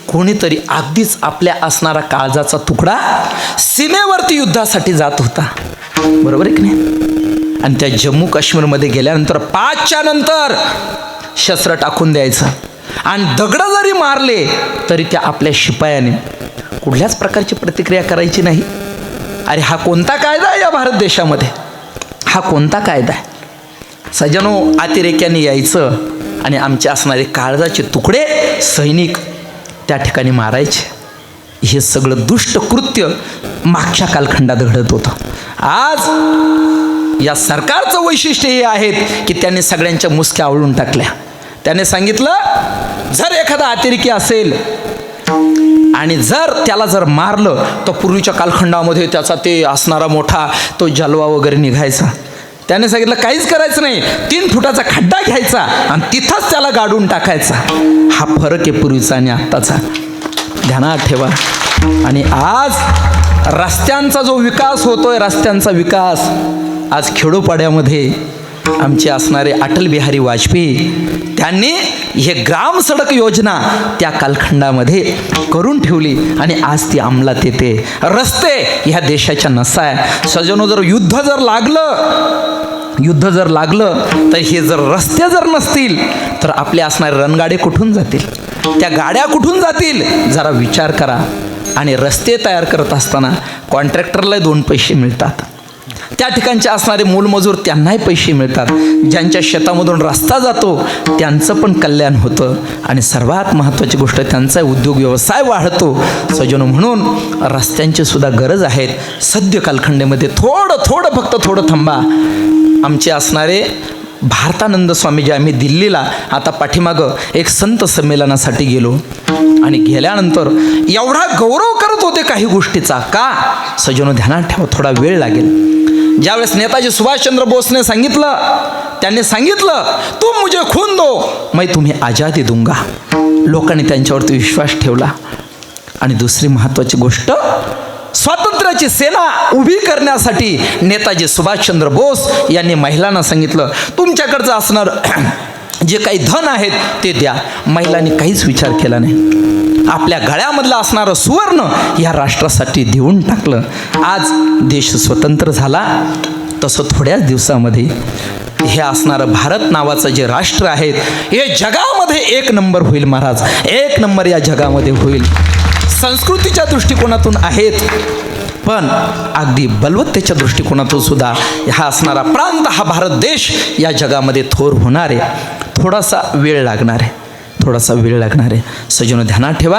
S1: कोणीतरी अगदीच आपल्या असणारा काळजाचा तुकडा सीमेवरती युद्धासाठी जात होता, बरोबर आहे की नाही. आणि त्या जम्मू काश्मीरमध्ये गेल्यानंतर 5च्या नंतर शस्त्र टाकून द्यायचं, आणि दगडं जरी मारले तरी त्या आपल्या शिपायाने कुठल्याच प्रकारची प्रतिक्रिया करायची नाही. अरे हा कोणता कायदा आहे या भारत देशामध्ये, हा कोणता कायदा आहे. सज्जनो, अतिरेक्यांनी यायचं आणि आमचे असणारे काळजाचे तुकडे सैनिक त्या ठिकाणी मारायचे. हे सगळं दुष्ट कृत्य मागच्या कालखंडात घडत होतं. आज या सरकारचं वैशिष्ट्य हे आहेत की त्यांनी सगळ्यांच्या मुसक्या आवळून टाकल्या. त्याने सांगितलं, जर एखादा अतिरेकी असेल आणि जर त्याला जर मारलं तर पूर्वीच्या कालखंडामध्ये त्याचा ते असणारा मोठा तो जलवा वगैरे निघायचा. त्याने सांगितलं काहीच करायचं नाही, 3 फुटाचा खड्डा घ्यायचा आणि तिथंच त्याला गाडून टाकायचा. हा फरक आहे पूर्वीचा आणि आत्ताचा, ध्यानात ठेवा. आणि आज रस्त्यांचा जो विकास होतोय, रस्त्यांचा विकास आज खेडोपाड्यामध्ये आमचे असणारे अटल बिहारी वाजपेयी त्यांनी हे ग्राम सडक योजना त्या कालखंडामध्ये करून ठेवली आणि आज ती अंमलात येते. रस्ते ह्या देशाच्या नसा आहे. सज्जनो, जर युद्ध जर लागलं तर हे जर रस्ते जर नसतील तर आपले असणारे रणगाडे कुठून जातील, त्या गाड्या कुठून जातील, जरा विचार करा. आणि रस्ते तयार करत असताना कॉन्ट्रॅक्टरला 2 पैसे मिळतात, त्या ठिकाणचे असणारे मूलमजूर त्यांनाही पैसे मिळतात, ज्यांच्या शेतामधून रस्ता जातो त्यांचं पण कल्याण होतं, आणि सर्वात महत्त्वाची गोष्ट त्यांचा उद्योग व्यवसाय वाढतो. सज्जनो, म्हणून रस्त्यांची सुद्धा गरज आहे. सद्य कालखंडामध्ये फक्त थोडं थांबा. आमचे असणारे भारतानंद स्वामीजी, आम्ही दिल्लीला आता पाठीमागं एक संत संमेलनासाठी गेलो, आणि गेल्यानंतर एवढा गौरव करत होते काही गोष्टीचा. का सज्जनो, ध्यानात ठेवा, थोडा वेळ लागेल. ज्यावेळेस नेताजी सुभाषचंद्र बोसने त्यांनी सांगितलं, तू मुझे खून दो मैं तुम्हें आजादी दूंगा, लोकांनी त्यांच्यावरती विश्वास ठेवला. आणि दुसरी महत्त्वाची गोष्ट, स्वातंत्र्याची सेना उभी करण्यासाठी नेताजी सुभाषचंद्र बोस यांनी महिलांना सांगितलं, तुमच्याकडचं असणार जे काही धन आहेत ते द्या. महिलांनी काहीच विचार केला नाही. आपल्या गळ्यामधलं असणारं सुवर्ण या राष्ट्रासाठी देऊन टाकलं. आज देश स्वतंत्र झाला. तसं थोड्याच दिवसामध्ये हे असणारं भारत नावाचं जे राष्ट्र आहे हे जगामध्ये 1 नंबर होईल महाराज, 1 नंबर या जगामध्ये होईल. संस्कृतीच्या दृष्टिकोनातून आहेत, पण अगदी बलवत्तेच्या दृष्टिकोनातून सुद्धा हा असणारा प्रांत, हा भारत देश या जगामध्ये थोर होणार आहे. थोडासा वेळ लागणार आहे. सज्जनो, ध्यानात ठेवा,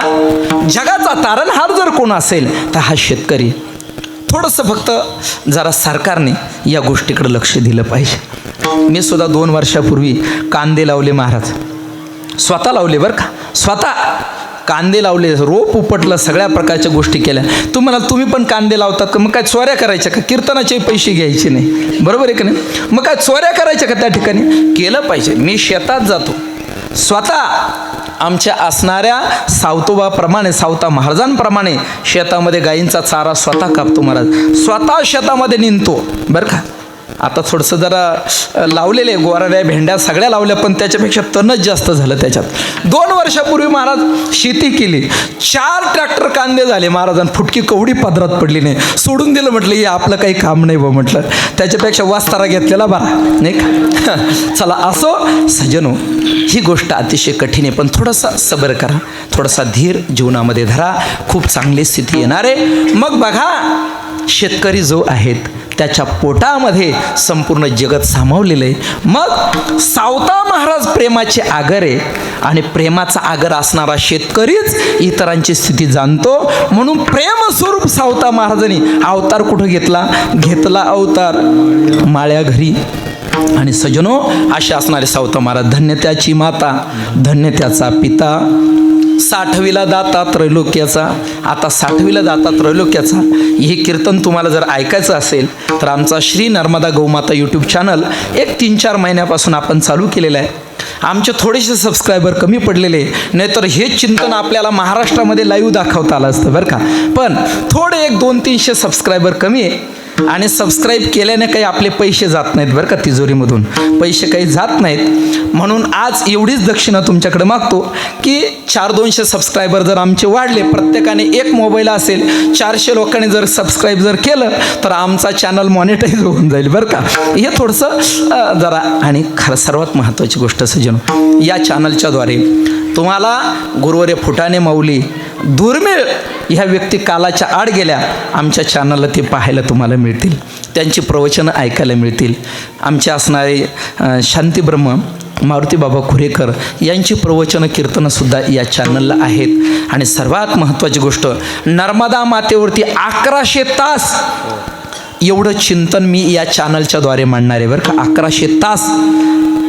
S1: जगाचा तारणहार जर कोण असेल तर हा शेतकरी. थोडंसं फक्त जरा सरकारने या गोष्टीकडे लक्ष दिलं पाहिजे. मी सुद्धा 2 वर्षापूर्वी कांदे लावले महाराज, स्वतः लावले बरं का, स्वतः. कांदे लावले, रोप उपटलं, सगळ्या प्रकारच्या गोष्टी केल्या. तुम्ही पण कांदे लावतात का? मग काय चोऱ्या करायच्या का? कीर्तनाचे पैसे घ्यायचे नाही, बरोबर आहे का नाही? मग काय चोऱ्या करायच्या का त्या ठिकाणी? केलं पाहिजे. मी शेतात जातो स्वतः आमच्या असणाऱ्या सावतोबाप्रमाणे, सावता महाराजांप्रमाणे शेतामध्ये गायींचा चारा स्वतः कापतो महाराज, स्वतः शेतामध्ये निंदतो बरं का. आता थोडंसं जरा लावलेले गोराड्या भेंड्या सगळ्या लावल्या, पण त्याच्यापेक्षा तणच जास्त झालं त्याच्यात. 2 वर्षापूर्वी महाराज शेती केली, 4 ट्रॅक्टर कांदे झाले महाराजांना, फुटकी कवडी पदरात पडली नाही, सोडून दिलं. म्हटलं हे आपलं काही काम नाही बा, म्हटलं त्याच्यापेक्षा वास्तारा घेतलेला बरा नाही का. चला असो सज्जनो, ही गोष्ट अतिशय कठीण आहे, पण थोडासा सबर करा, थोडासा धीर जीवनामध्ये धरा, खूप चांगली स्थिती येणार आहे. मग बघा, शेतकरी जो आहेत त्याच्या पोटामध्ये संपूर्ण जगत सामावलेलं आहे. मग सावता महाराज प्रेमाचे आगर आहे, आणि प्रेमाचा आगर असणारा शेतकरीच इतरांची स्थिती जाणतो. म्हणून प्रेमस्वरूप सावता महाराजांनी अवतार कुठं घेतला अवतार माळ्या घरी. आणि सजनो, असे असणारे सावता महाराज, धन्य त्याची माता, धन्य त्याचा पिता, 60वीला दाता त्रैलोक्याचा. आता 60वीला दाता त्रैलोक्याचा हे कीर्तन तुम्हाला जर ऐकायचं असेल तर आमचा श्री नर्मदा गौमाता यूट्यूब चॅनल एक 3-4 महिन्यापासून आपण चालू केलेलं आहे. आमचे थोडेसे सबस्क्रायबर कमी पडलेले, नाहीतर हे चिंतन आपल्याला महाराष्ट्रामध्ये लाईव्ह दाखवता आलं असतं बरं का. पण थोडे 100-200-300 सबस्क्रायबर कमी आहे, आणि सबस्क्राईब केल्याने काही आपले पैसे जात नाहीत बरं का, तिजोरीमधून पैसे काही जात नाहीत. म्हणून आज एवढीच दक्षिणा तुमच्याकडे मागतो की 400-200 सबस्क्रायबर जर आमचे वाढले, प्रत्येकाने एक मोबाईल असेल, 400 लोकांनी जर सबस्क्राईब जर केलं तर आमचा चॅनल मॉनिटाईज होऊन जाईल बरं का. हे थोडंसं जरा. आणि खरं सर्वात महत्त्वाची गोष्ट सज्जनो, या चॅनलच्याद्वारे तुम्हाला गुरुवर्य फुटाणे माऊली दुर्मिळ ह्या व्यक्ती कालाच्या आड गेल्या, आमच्या चॅनलला ते पाहायला तुम्हाला मिळतील, त्यांची प्रवचनं ऐकायला मिळतील. आमचे असणारे शांतीब्रह्म मारुती बाबा खुरेकर यांची प्रवचनं कीर्तनंसुद्धा या चॅनलला आहेत. आणि सर्वात महत्त्वाची गोष्ट, नर्मदा मातेवरती 1100 तास एवढं चिंतन मी या चॅनलच्याद्वारे मांडणार आहे बरं का. 1100 तास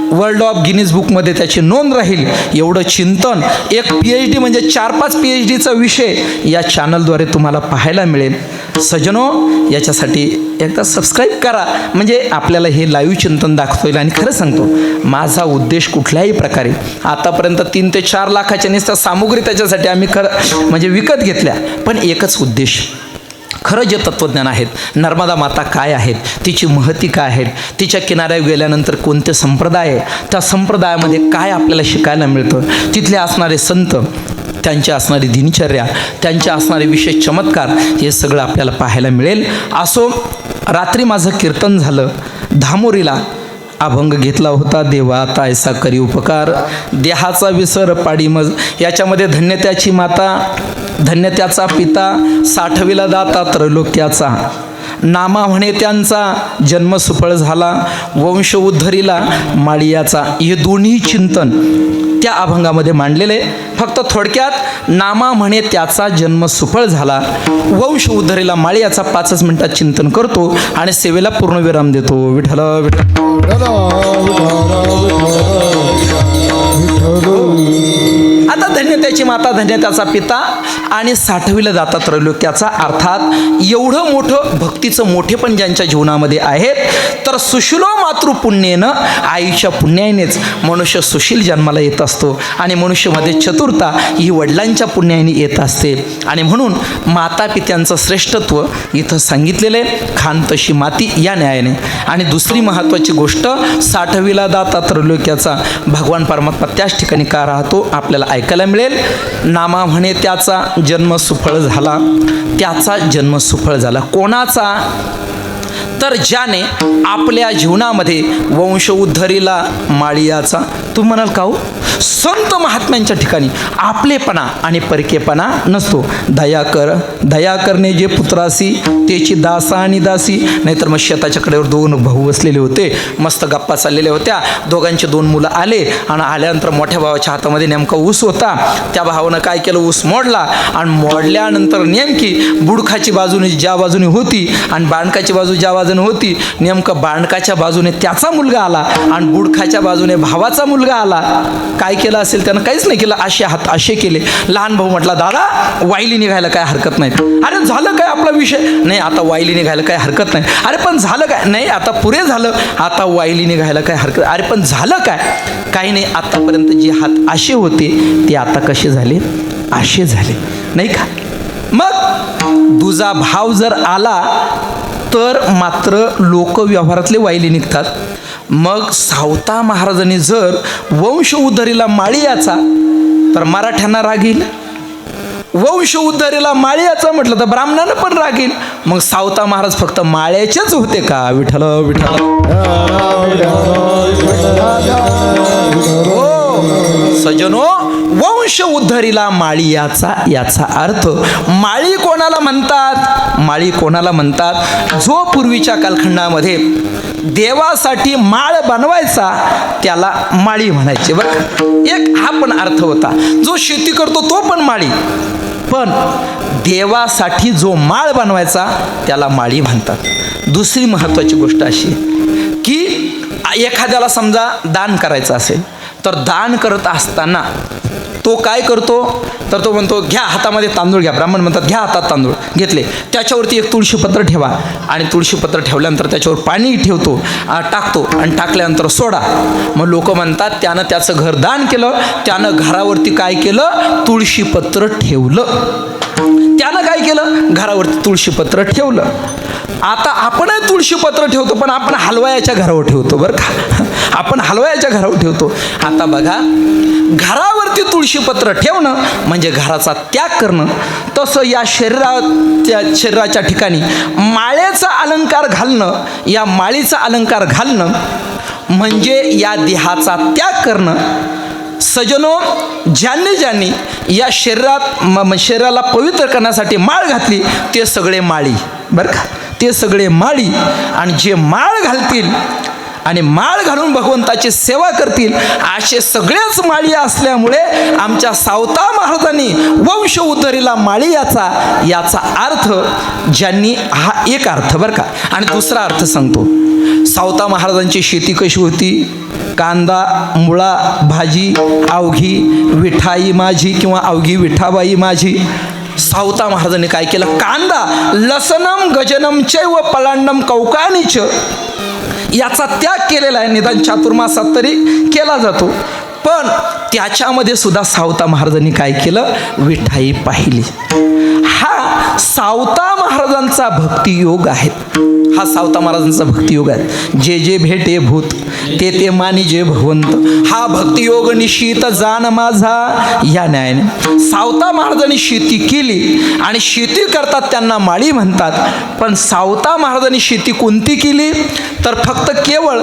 S1: वर्ल्ड ऑफ गिनीज बुकमध्ये त्याची नोंद राहील. एवढं चिंतन, एक PhD म्हणजे 4-5 PhDचा विषय या चॅनलद्वारे तुम्हाला पाहायला मिळेल. सजनो, याच्यासाठी एकदा सबस्क्राईब करा, म्हणजे आपल्याला हे लाईव्ह चिंतन दाखवता येईल. आणि खरं सांगतो, माझा उद्देश कुठल्याही प्रकारे आतापर्यंत 3 ते 4 लाखाच्या नुसत्या सामुग्री त्याच्यासाठी आम्ही खरं म्हणजे विकत घेतल्या, पण एकच उद्देश, खरं जे तत्त्वज्ञान आहेत, नर्मदा माता काय आहेत, तिची महती काय आहेत, तिच्या किनाऱ्यावर गेल्यानंतर कोणते संप्रदाय आहे, त्या संप्रदायामध्ये काय आपल्याला शिकायला मिळतं, तिथले असणारे संत, त्यांची असणारी दिनचर्या, त्यांचे असणारे विशेष चमत्कार, हे सगळं आपल्याला पाहायला मिळेल. असो, रात्री माझं कीर्तन झालं धामोरीला, अभंग घेतला होता, देवा आता ऐसा करी उपकार, देहाचा विसर पाडी मज. याच्यामध्ये धन्य त्याची माता, धन्य त्याचा पिता, 60वीला दाता त्रैलोक्याचा, नामा म्हणे त्यांचा जन्म सुफळ झाला, वंश उद्धरीला माळियाचा. हे दोन्ही चिंतन त्या अभंगामध्ये मांडलेले. फक्त थोडक्यात, नामा म्हणे त्याचा जन्म सुफळ झाला, वंश उद्धरीला माळियाचा 5 मिनिटात चिंतन करतो आणि सेवेला पूर्णविराम देतो. विठ्ठल विठ्ठल. आता धन्य त्याची माता, धन्य त्याचा पिता आणि 60वीला दाता त्रैलोक्याचा. अर्थात एवढं मोठं भक्तीचं मोठेपण ज्यांच्या जीवनामध्ये आहेत, तर सुशिलो मातृपुण्येनं, आईच्या पुण्यानेच मनुष्य सुशील जन्माला येत असतो. आणि मनुष्यामध्ये चतुरता ही वडिलांच्या पुण्याने येत असते. आणि म्हणून माता पित्यांचं श्रेष्ठत्व इथं सांगितलेलं आहे, खान तशी माती या न्यायाने. आणि दुसरी महत्त्वाची गोष्ट, 60वीला दाता त्रैलोक्याचा भगवान परमात्मा त्याच ठिकाणी का राहतो आपल्याला ऐकायला मिळेल. नामा म्हणे त्याचा जन्म सुफळ झाला, त्याचा जन्म सुफळ झाला. कोणाचा? तर ज्याने आपल्या जीवनामध्ये वंश उद्धरीला माळियाचा. तुम्ही म्हणाल का हो, संत महात्म्यांच्या ठिकाणी आपलेपणा आणि परकेपणा नसतो. दया करणे जे पुत्रासी, त्याची दासा आणि दासी. नाहीतर मग शेताच्या कडेवर 2 भाऊ बसलेले होते, मस्त गप्पा चाललेल्या होत्या. दोघांचे 2 मुलं आले आणि आल्यानंतर मोठ्या भावाच्या हातामध्ये नेमका ऊस होता. त्या भावानं काय केलं, ऊस मोडला आणि मोडल्यानंतर नेमकी बुडखाची बाजूने ज्या बाजूने होती आणि बाणकाची बाजू ज्या बाजूने होती नेमकं बांडकाच्या बाजूने त्याचा मुलगा आला आणि बुडखाच्या बाजूने भावाचा मुलगा आला. काय केलं असेल त्यानं? काहीच नाही केलं. असे हात असे केले. लहान भाऊ म्हटला दादा वाईली निघायला काय हरकत नाही. अरे झालं काय आपला विषय? नाही आता वाईली निघायला काय हरकत नाही. अरे पण झालं काय? नाही आता पुरे झालं, आता वाईली निघायला काय हरकत. अरे पण झालं काय? काही नाही, आतापर्यंत जे हात असे होते ते आता कसे झाले? असे झाले, नाही का? मग दुजा भाव जर आला तर मात्र लोक व्यवहारातले वाईली निघतात. मग सावता महाराजांनी जर वंश उद्धरीला माळी याचा तर मराठ्यांना राग येईल. वंश उद्धरीला माळी याचा म्हटलं तर ब्राह्मणांना पण राग येईल. मग सावता महाराज फक्त माळ्याचेच होते का? विठ्ठल विठ्ठल. हो सजनो, वंश उद्धरीला माळी याचा अर्थ माळी कोणाला म्हणतात? माळी कोणाला म्हणतात? जो पूर्वीच्या कालखंडामध्ये देवासाठी माळ बनवायचा त्याला माळी म्हणायचे. बरं, एक हा पण अर्थ होता. जो शेती करतो तो पण माळी, पण देवासाठी जो माळ बनवायचा त्याला माळी म्हणतात. दुसरी महत्त्वाची गोष्ट अशी की एखाद्याला समजा दान करायचं असेल तर दान करत असताना तो काय करतो? तर तो म्हणतो घ्या हातामध्ये तांदूळ घ्या. ब्राह्मण म्हणतात घ्या हातात तांदूळ. घेतले, त्याच्यावरती एक तुळशीपत्र ठेवा आणि तुळशीपत्र ठेवल्यानंतर त्याच्यावर पाणी ठेवतो, टाकतो आणि टाकल्यानंतर सोडा. मग लोक म्हणतात त्यानं त्याचं घर दान केलं, त्यानं घरावरती काय केलं? तुळशीपत्र ठेवलं. त्यानं काय केलं? घरावरती तुळशीपत्र ठेवलं. आता आपणही तुळशीपत्र ठेवतो, पण आपण हलवायाच्या घरावर ठेवतो. बरं का, आपण हलवायाच्या घरावर ठेवतो. आता बघा, घरावरती तुळशीपत्र ठेवणं म्हणजे घराचा त्याग करणं. तसं या शरीराच्या ठिकाणी माळेचा अलंकार घालणं, या माळीचा अलंकार घालणं म्हणजे या देहाचा त्याग करणं. सजनो, ज्यांनी या शरीराला पवित्र करण्यासाठी माळ घातली ते सगळे माळी. बरं का, ते सगळे माळी. आणि जे माळ घालतील आणि माळ घालून भगवंताची सेवा करतील असे सगळेच माळी असल्यामुळे आमच्या सावता महाराजांनी वंश उद्धरीला माळी याचा अर्थ ज्यांनी, हा एक अर्थ बरं का. आणि दुसरा अर्थ सांगतो. सावता महाराजांची शेती कशी होती? कांदा, मुळा, भाजी, अवघी विठाई माझी किंवा अवघी विठाबाई माझी. सावता महाराजांनी काय केलं? कांदा, लसनम गजनम चैव पलांडम कौकानीच याचा त्याग केलेला आहे. निदान चातुर्मासात तरी केला जातो. पण त्याच्यामध्ये सुद्धा सावता महाराजांनी काय केलं? विठाई पाहिली. हा सावता महाराजांचा भक्तियोग आहे. हा सावता महाराजांचा भक्तियोग आहे. जे जे भेटे भूत ते मानी जे भगवंत. हा भक्तियोग निशित जाण माझा या न्यायाने. सावता महाराजांनी शेती केली आणि शेती करतात त्यांना माळी म्हणतात. पण सावता महाराजांनी शेती कोणती केली? तर फक्त केवळ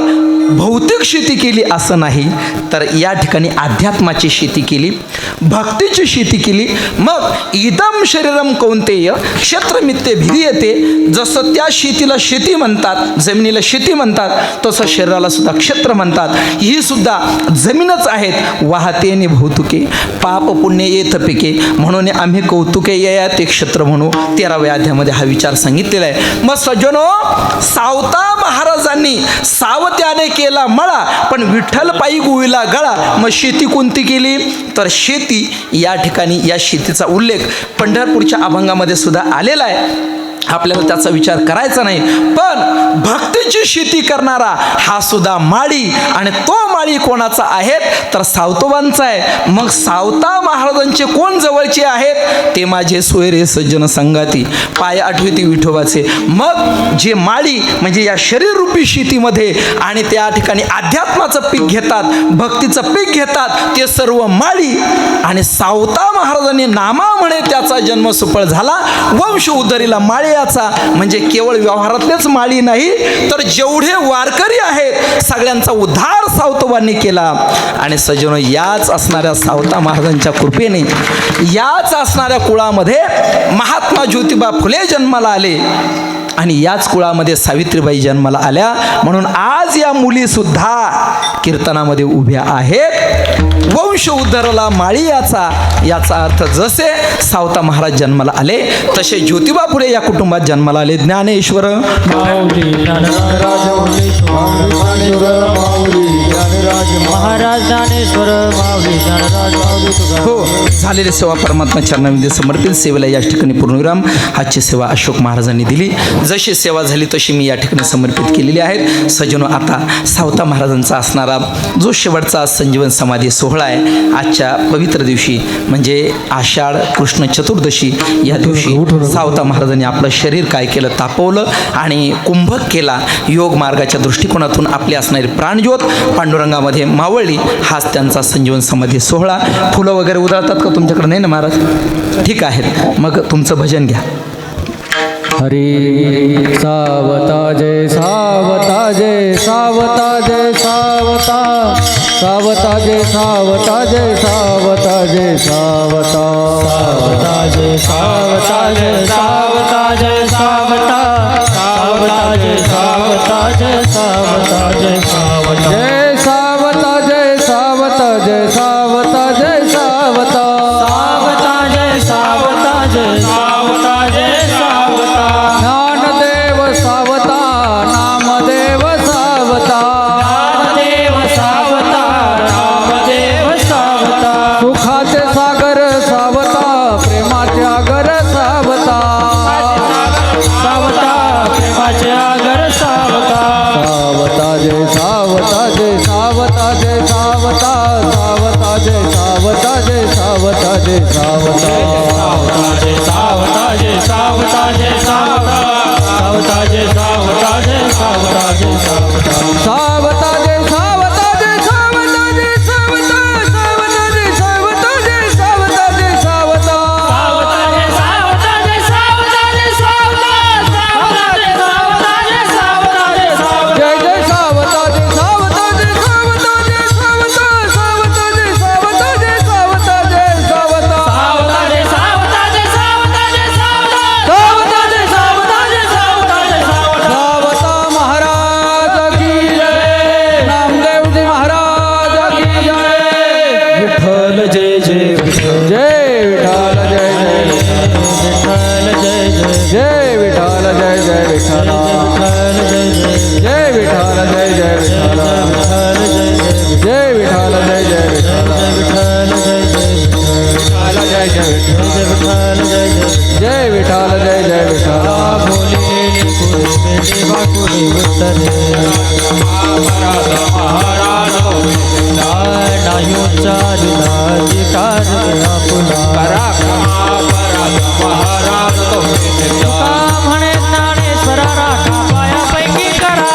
S1: भौतिक शेती केली असं नाही, तर या ठिकाणी अध्यात्माची शेती केली, भक्तीची शेती केली. मग इदम शरीरम कौंतेय क्षेत्रमित्ते भिर्यते. जसं त्या शेतीला शेती म्हणतात, जमिनीला शेती म्हणतात, तसं शरीराला सुद्धा क्षेत्र म्हणतात. ही सुद्धा जमीनच आहेत. वाहतेने भौतुके पाप पुण्य येत पिके, म्हणून आम्ही कौतुके या ते क्षेत्र म्हणू. 13व्या अध्यायामध्ये हा विचार सांगितलेला आहे. मग सज्जनो, सावता महाराजांनी सावत्याने केला मळा पण विठ्ठल पायी गोळीला गळा. मग शेती कोणती केली? तर शेती या ठिकाणी या शेतीचा उल्लेख पंढरपूरच्या अभंगामध्ये सुद्धा आलेला आहे. आपल्याला त्याचा विचार करायचा नाही. पण भक्तीची शेती करणारा हा सुद्धा माळी. आणि तो माळी कोणाचा आहे? तर सावतोबांचा आहे. मग सावता महाराजांचे कोण जवळचे आहेत? ते माझे सोयरे सज्जन संगाती, पाय आठविती विठोबाचे. मग जे माळी म्हणजे या शरीररूपी शेतीमध्ये आणि त्या ठिकाणी अध्यात्माचं पीक घेतात, भक्तीचं पीक घेतात, ते सर्व माळी. आणि सावता महाराजांनी नामा म्हणे त्याचा जन्म सुफळ झाला. वंश उद्धरीला माळी म्हणजे केवळ व्यवहारातलेच माळी नाही, तर जेवढे वारकरी आहेत सगळ्यांचा उद्धार सावतोबांनी केला. आणि सज्जनो, याच असणाऱ्या सावता महाराजांच्या कृपेने याच असणाऱ्या कुळामध्ये महात्मा ज्योतिबा फुले जन्माला आले आणि याच कुळामध्ये सावित्रीबाई जन्माला आल्या. म्हणून आज या मुली सुद्धा कीर्तनामध्ये उभ्या आहेत. वंश उद्धरला माळी याचा अर्थ जसे सावता महाराज जन्माला आले तसे ज्योतिबा फुले या कुटुंबात जन्माला आले. ज्ञानेश्वर
S2: माऊली ज्ञानराज महाराज ज्ञानेश्वर माऊली ज्ञानराज माऊली तुकाराम.
S1: हो, झालेली सेवा परमात्मा चरणामध्ये समर्पित. सेवेला या ठिकाणी पूर्णविराम. आजची सेवा अशोक महाराजांनी दिली. जशी सेवा झाली तशी मी या ठिकाणी समर्पित केलेली आहे. सजनो, आता सावता महाराजांचा असणारा जो शेवटचा संजीवन समाधी सोहळा आहे, आजच्या पवित्र दिवशी म्हणजे आषाढ कृष्ण चतुर्दशी या दिवशी सावता महाराजांनी आपलं शरीर काय केलं, तापवलं आणि कुंभक केला. योग मार्गाच्या दृष्टिकोनातून आपली असणारी प्राणज्योत पांडुरंगामध्ये मावळली. हाच त्यांचा संजीवन समाधी सोहळा. फुलं वगैरे उधळतात का तुमच्याकडे? नाही ना महाराज? ठीक आहे, मग तुमचं भजन घ्या.
S2: हरी सावता जय सावता जय सावता जय सावता सावता जय सावता जय सावता जय सावता सावता जय सावता जय सावता जय सावता सावता जय सावता जय सावता जय सावता जय सावता जय सावता जय सावता जय सावता सावता जय सावता जय सावता जय सावता ज्ञानदेव सावता नामदेव सावता ज्ञानदेव सावता नामदेव सावता सुखाचे सागर सावता प्रेमाचे आगर सावता सावता प्रेमाचे आगर सावता सावता जय सावता जय सावता जय सावता सावता जय सावता जय सावता जय सावता जय सावता जय सावता जय सावता सावता जय सावता जय सावता जय सावता सावता जय सावता जय सावता जय सावता सावता जय सावता जय सावता जय सावता सावता जय सावता जय सावता जय सावता सावता जय सावता जय सावता जय सावता जय जय सावता जय सावता जय सावता जय सावता सावता जय सावता जय सावता जय सावता सावता जय सावता जय सावता जय सावता सावता जय सावता जय सावता जय सावता सावता महाराज की जय. नामदेवजी महाराज की जय. विठ्ठल जय जय विठ्ठल जय विठ्ठल जय जय विठ्ठल जय जय जय विठ्ठल जय जय विठ्ठल जय विठ्ठल जय जय विठ्ठल जय विठ्ठल जय जय विठ्ठल जय जय विठ्ठल जय विठ्ठल जय जय विठ्ठल बोलिलेली कुरुबे देवा कुरी उत्तरे नायोचा अधिकार आपला म्हणे ज्ञानेश्वरा राखा पायापैकी करा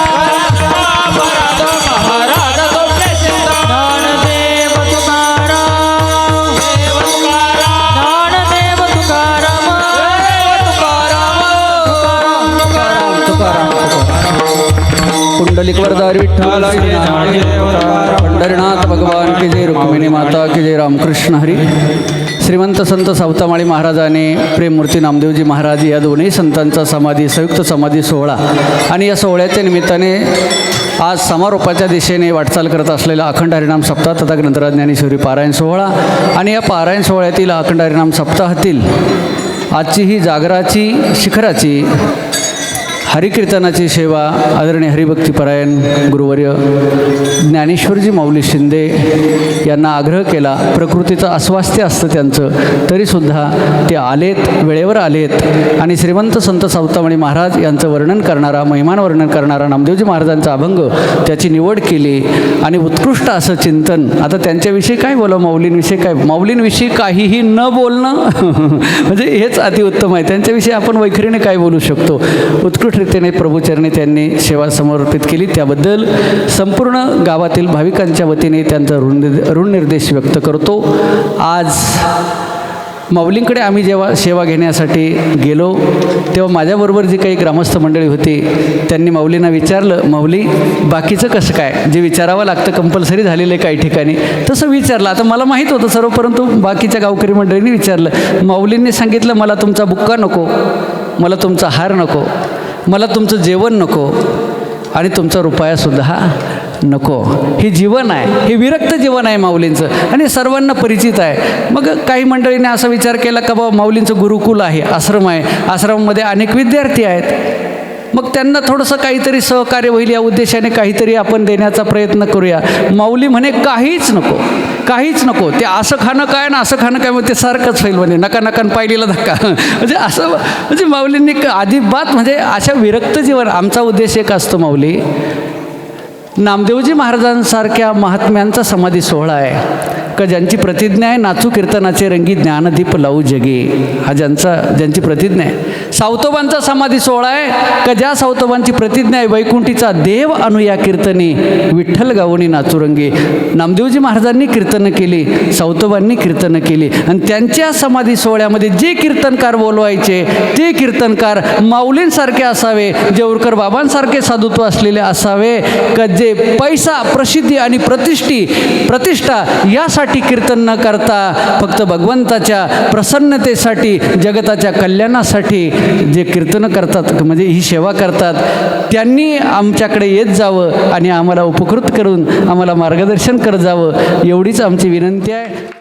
S2: ज्ञानदेव तुकाराम ज्ञानदेव तुकाराम पुंडलिक वरदारी विठ्ठल पंढरीनाथ भगवान की जय. रुक्मिणी माता की जय. रामकृष्ण हरी. श्रीमंत संत सावतामाळी महाराजाने प्रेममूर्ती नामदेवजी महाराज या दोन्ही संतांचा संयुक्त समाधी सोहळा आणि या सोहळ्याच्या निमित्ताने आज समारोपाच्या दिशेने वाटचाल करत असलेला अखंड हरिनाम सप्ताह तथा ग्रंथराज ज्ञानेश्वरी पारायण सोहळा आणि या पारायण सोहळ्यातील अखंड हरिनाम सप्ताहातील आजची ही जागराची शिखराची हरिकीर्तनाची सेवा आदरणीय हरिभक्तीपरायण गुरुवर्य ज्ञानेश्वरजी माऊली शिंदे यांना आग्रह केला. प्रकृतीचं अस्वास्थ्य असतं त्यांचं, तरीसुद्धा ते आलेत, वेळेवर आलेत आणि श्रीमंत संत सावतामाळी महाराज यांचं वर्णन करणारा, महिमान वर्णन करणारा नामदेवजी महाराजांचा अभंग त्याची निवड केली आणि उत्कृष्ट असं चिंतन. आता त्यांच्याविषयी काय बोलावं, माऊलींविषयी काय, माऊलींविषयी काहीही न बोलणं म्हणजे हेच अतिउत्तम आहे. त्यांच्याविषयी आपण वैखरीने काय बोलू शकतो. उत्कृष्ट रीतीने प्रभूचरणी त्यांनी सेवा समर्पित केली. त्याबद्दल संपूर्ण गावातील भाविकांच्या वतीने त्यांचा ऋण निर्देश व्यक्त करतो. आज माऊलींकडे आम्ही जेव्हा सेवा घेण्यासाठी गेलो तेव्हा माझ्याबरोबर जी काही ग्रामस्थ मंडळी होती त्यांनी माऊलींना विचारलं, माऊली बाकीचं कसं काय, जे विचारावं लागतं कंपल्सरी झालेलं आहे काही ठिकाणी तसं विचारलं. आता मला माहीत होतं सर्व, परंतु बाकीच्या गावकरी मंडळींनी विचारलं. माऊलींनी सांगितलं, मला तुमचा बुक्का नको, मला तुमचा हार नको, मला तुमचं जेवण नको आणि तुमचा रुपयासुद्धा नको. हे जीवन आहे, हे विरक्त जीवन आहे माऊलींचं आणि सर्वांना परिचित आहे. मग काही मंडळीने असा विचार केला का बाबा माऊलींचं गुरुकुल आहे, आश्रम आहे, आश्रमामध्ये अनेक विद्यार्थी आहेत, मग त्यांना थोडंसं काहीतरी सहकार्य होईल या उद्देशाने काहीतरी आपण देण्याचा प्रयत्न करूया. माऊली म्हणे काहीच नको, काहीच नको. ते असं खाणं काय ना असं खाणं काय, मग ते सारखंच होईल म्हणे, नका नकान पाहिलेला धक्का. म्हणजे असं म्हणजे माऊलींनी अजिबात म्हणजे अशा विरक्त जीवन. आमचा उद्देश एक असतो माऊली, नामदेवजी महाराजांसारख्या महात्म्यांचा समाधी सोहळा आहे का ज्यांची प्रतिज्ञा आहे नाचू कीर्तनाचे रंगी ज्ञानदीप लावू जगे, हा ज्यांची प्रतिज्ञा आहे. सावतोबांचा समाधी सोहळा आहे का ज्या सावतोबांची प्रतिज्ञा आहे वैकुंठीचा देव अनुया कीर्तनी विठ्ठल गावणी नाचू रंगी. नामदेवजी महाराजांनी कीर्तनं केली, सावतोबांनी कीर्तनं केली आणि त्यांच्या समाधी सोहळ्यामध्ये जे कीर्तनकार बोलवायचे ते कीर्तनकार माऊलींसारखे असावे, जेऊरकर बाबांसारखे साधुत्व असलेले असावे का जे पैसा प्रसिद्धी आणि प्रतिष्ठा यासाठी कीर्तन न करता फक्त भगवंताच्या प्रसन्नतेसाठी जगताच्या कल्याणासाठी जे कीर्तन करतात म्हणजे ही सेवा करतात त्यांनी आमच्याकडे येत जावं आणि आम्हाला उपकृत करून आम्हाला मार्गदर्शन करत जावं एवढीच आमची विनंती आहे.